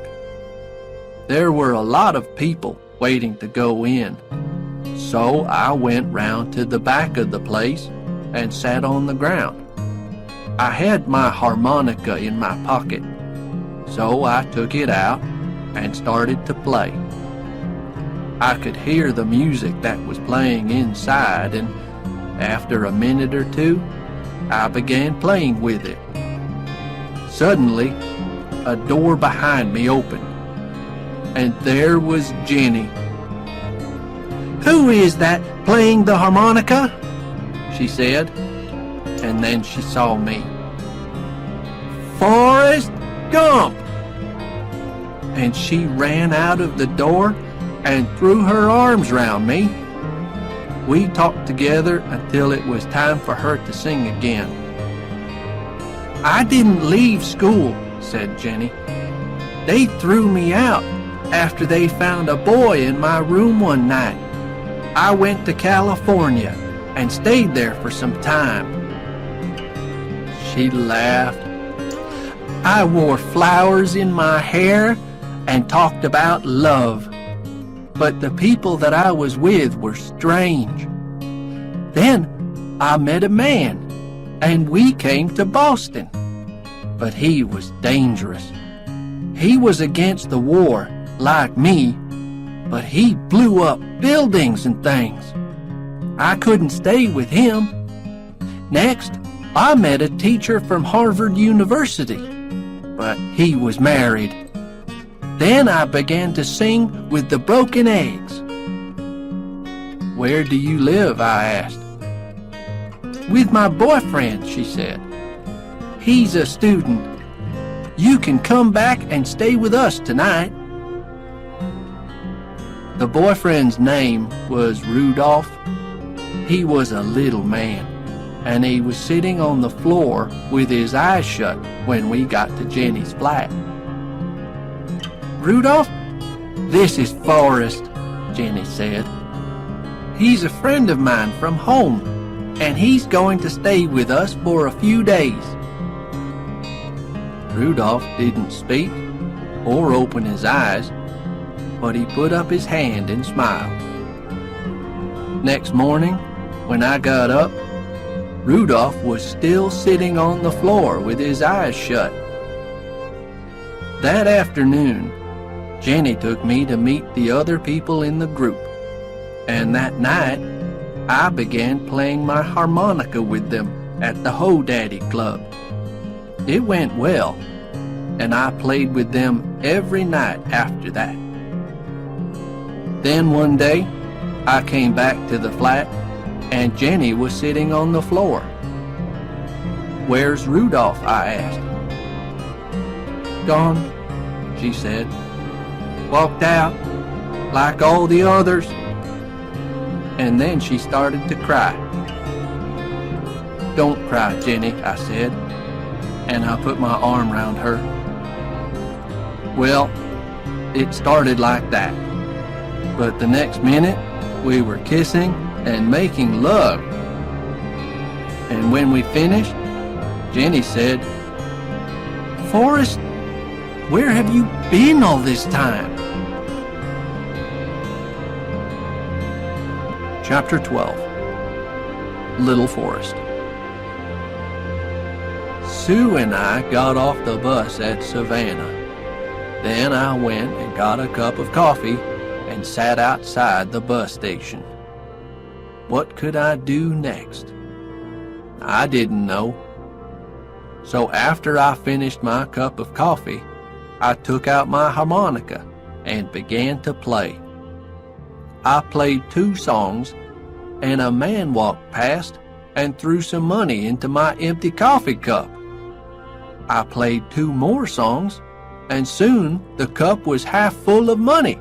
There were a lot of people waiting to go in, so I went round to the back of the place and sat on the ground. I had my harmonica in my pocket, so I took it out and started to play. I could hear the music that was playing inside, and after a minute or two, I began playing with it. Suddenly, a door behind me opened, and there was Jenny. "Who is that playing the harmonica?" she said, and then she saw me. "Forrest Gump!" And she ran out of the door and threw her arms round me. We talked together until it was time for her to sing again. "I didn't leave school," said Jenny. "They threw me out after they found a boy in my room one night. I went to California and stayed there for some time." She laughed. "I wore flowers in my hair and talked about love. But the people that I was with were strange. Then I met a man, and we came to Boston. But he was dangerous. He was against the war, like me, but he blew up buildings and things. I couldn't stay with him. Next, I met a teacher from Harvard University, but he was married. Then I began to sing with the Broken Eggs." "Where do you live?" I asked. "With my boyfriend," she said. "He's a student. You can come back and stay with us tonight." The boyfriend's name was Rudolph. He was a little man, and he was sitting on the floor with his eyes shut when we got to Jenny's flat. "Rudolph, this is Forrest," Jenny said. "He's a friend of mine from home, and he's going to stay with us for a few days." Rudolph didn't speak or open his eyes, but he put up his hand and smiled. Next morning, when I got up, Rudolph was still sitting on the floor with his eyes shut. That afternoon, Jenny took me to meet the other people in the group, and that night, I began playing my harmonica with them at the Ho Daddy Club. It went well, and I played with them every night after that. Then one day, I came back to the flat, and Jenny was sitting on the floor. "Where's Rudolph?" I asked. "Gone," she said. "Walked out, like all the others." And then she started to cry. "Don't cry, Jenny," I said, and I put my arm around her. Well, it started like that. But the next minute, we were kissing and making love. And when we finished, Jenny said, "Forrest, where have you been all this time?" Chapter 12. Little Forrest. Sue and I got off the bus at Savannah. Then I went and got a cup of coffee and sat outside the bus station. What could I do next? I didn't know. So after I finished my cup of coffee, I took out my harmonica and began to play. I played 2 songs, and a man walked past and threw some money into my empty coffee cup. I played 2 more songs, and soon the cup was half full of money.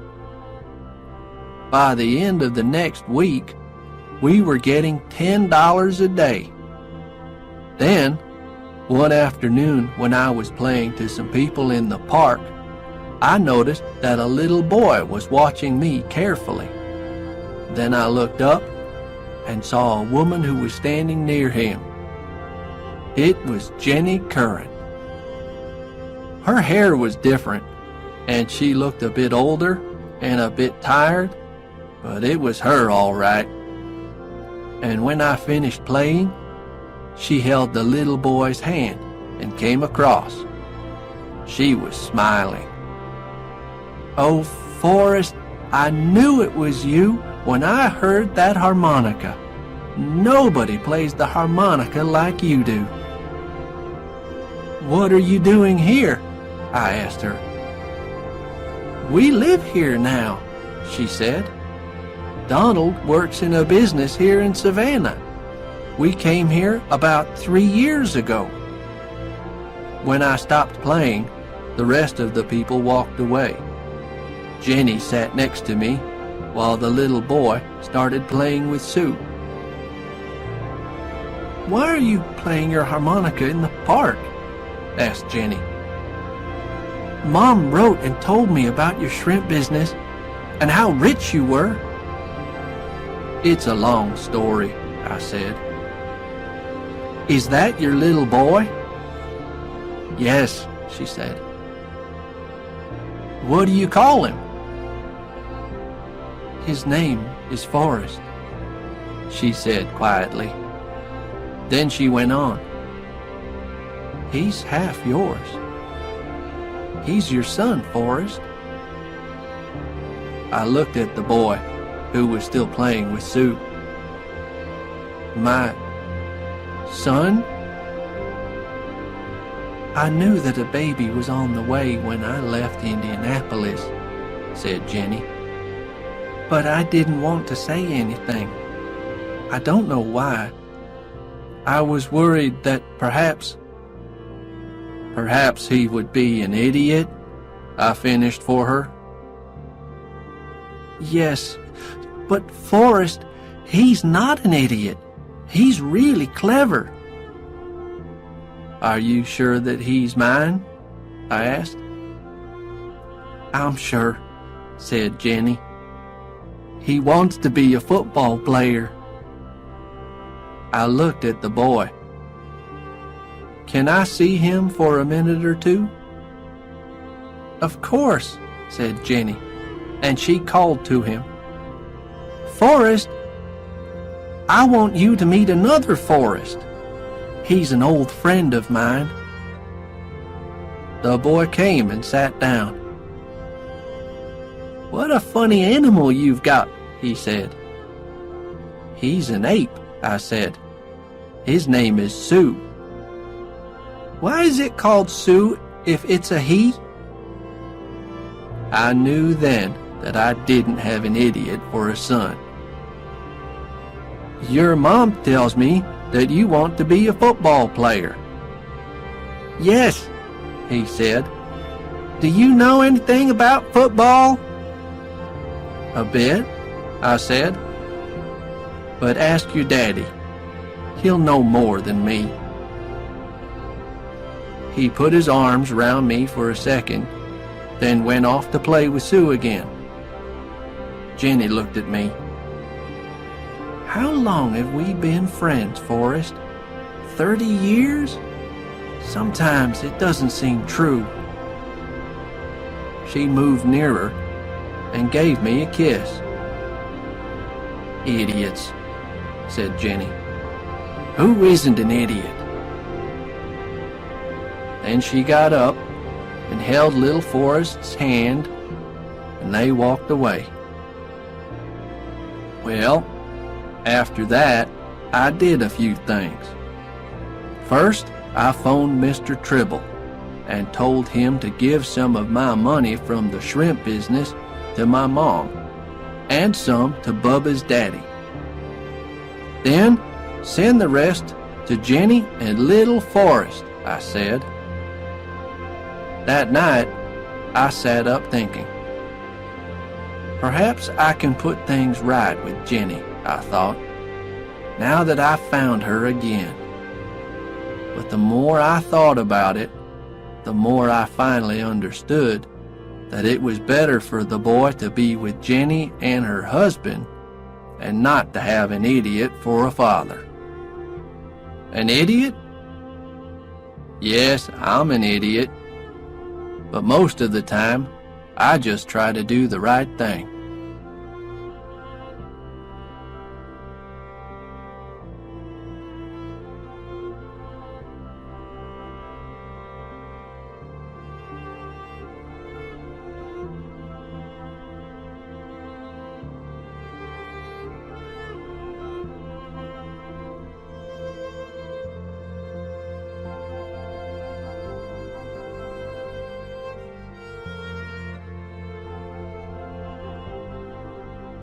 By the end of the next week, we were getting $10 a day. Then, one afternoon when I was playing to some people in the park, I noticed that a little boy was watching me carefully. Then I looked up and saw a woman who was standing near him. It was Jenny Curran. Her hair was different, and she looked a bit older and a bit tired, but it was her all right. And when I finished playing, she held the little boy's hand and came across. She was smiling. "Oh, Forrest, I knew it was you when I heard that harmonica. Nobody plays the harmonica like you do." "What are you doing here?" I asked her. "We live here now," she said. "Donald works in a business here in Savannah. We came here about 3 years ago." When I stopped playing, the rest of the people walked away. Jenny sat next to me while the little boy started playing with Sue. "Why are you playing your harmonica in the park?" asked Jenny. "Mom wrote and told me about your shrimp business and how rich you were." "It's a long story," I said. "Is that your little boy?" "Yes," she said. "What do you call him?" "His name is Forrest," she said quietly. Then she went on. "He's half yours. He's your son, Forrest." I looked at the boy, who was still playing with Sue. "My son?" "I knew that a baby was on the way when I left Indianapolis," said Jenny. "But I didn't want to say anything. I don't know why. I was worried that perhaps he would be an idiot," I finished for her. "Yes, but Forrest, he's not an idiot. He's really clever." "Are you sure that he's mine?" I asked. "I'm sure," said Jenny. "He wants to be a football player." I looked at the boy. "Can I see him for a minute or two?" "Of course," said Jenny, and she called to him. "Forrest, I want you to meet another Forrest. He's an old friend of mine." The boy came and sat down. "What a funny animal you've got," he said. "He's an ape," I said. "His name is Sue." "Why is it called Sue if it's a he?" I knew then that I didn't have an idiot for a son. "Your mom tells me that you want to be a football player." "Yes," he said. "Do you know anything about football?" "A bit," I said. "But ask your daddy. He'll know more than me." He put his arms around me for a second, then went off to play with Sue again. Jenny looked at me. "How long have we been friends, Forrest? 30 years? Sometimes it doesn't seem true." She moved nearer and gave me a kiss. "Idiots," said Jenny. "Who isn't an idiot?" Then she got up and held little Forrest's hand, and they walked away. Well, after that, I did a few things. First, I phoned Mr. Tribble and told him to give some of my money from the shrimp business to my mom, and some to Bubba's daddy. Then, send the rest to Jenny and little Forrest, I said. That night, I sat up thinking. Perhaps I can put things right with Jenny, I thought, now that I've found her again. But the more I thought about it, the more I finally understood that it was better for the boy to be with Jenny and her husband and not to have an idiot for a father. An idiot? Yes, I'm an idiot. But most of the time, I just try to do the right thing.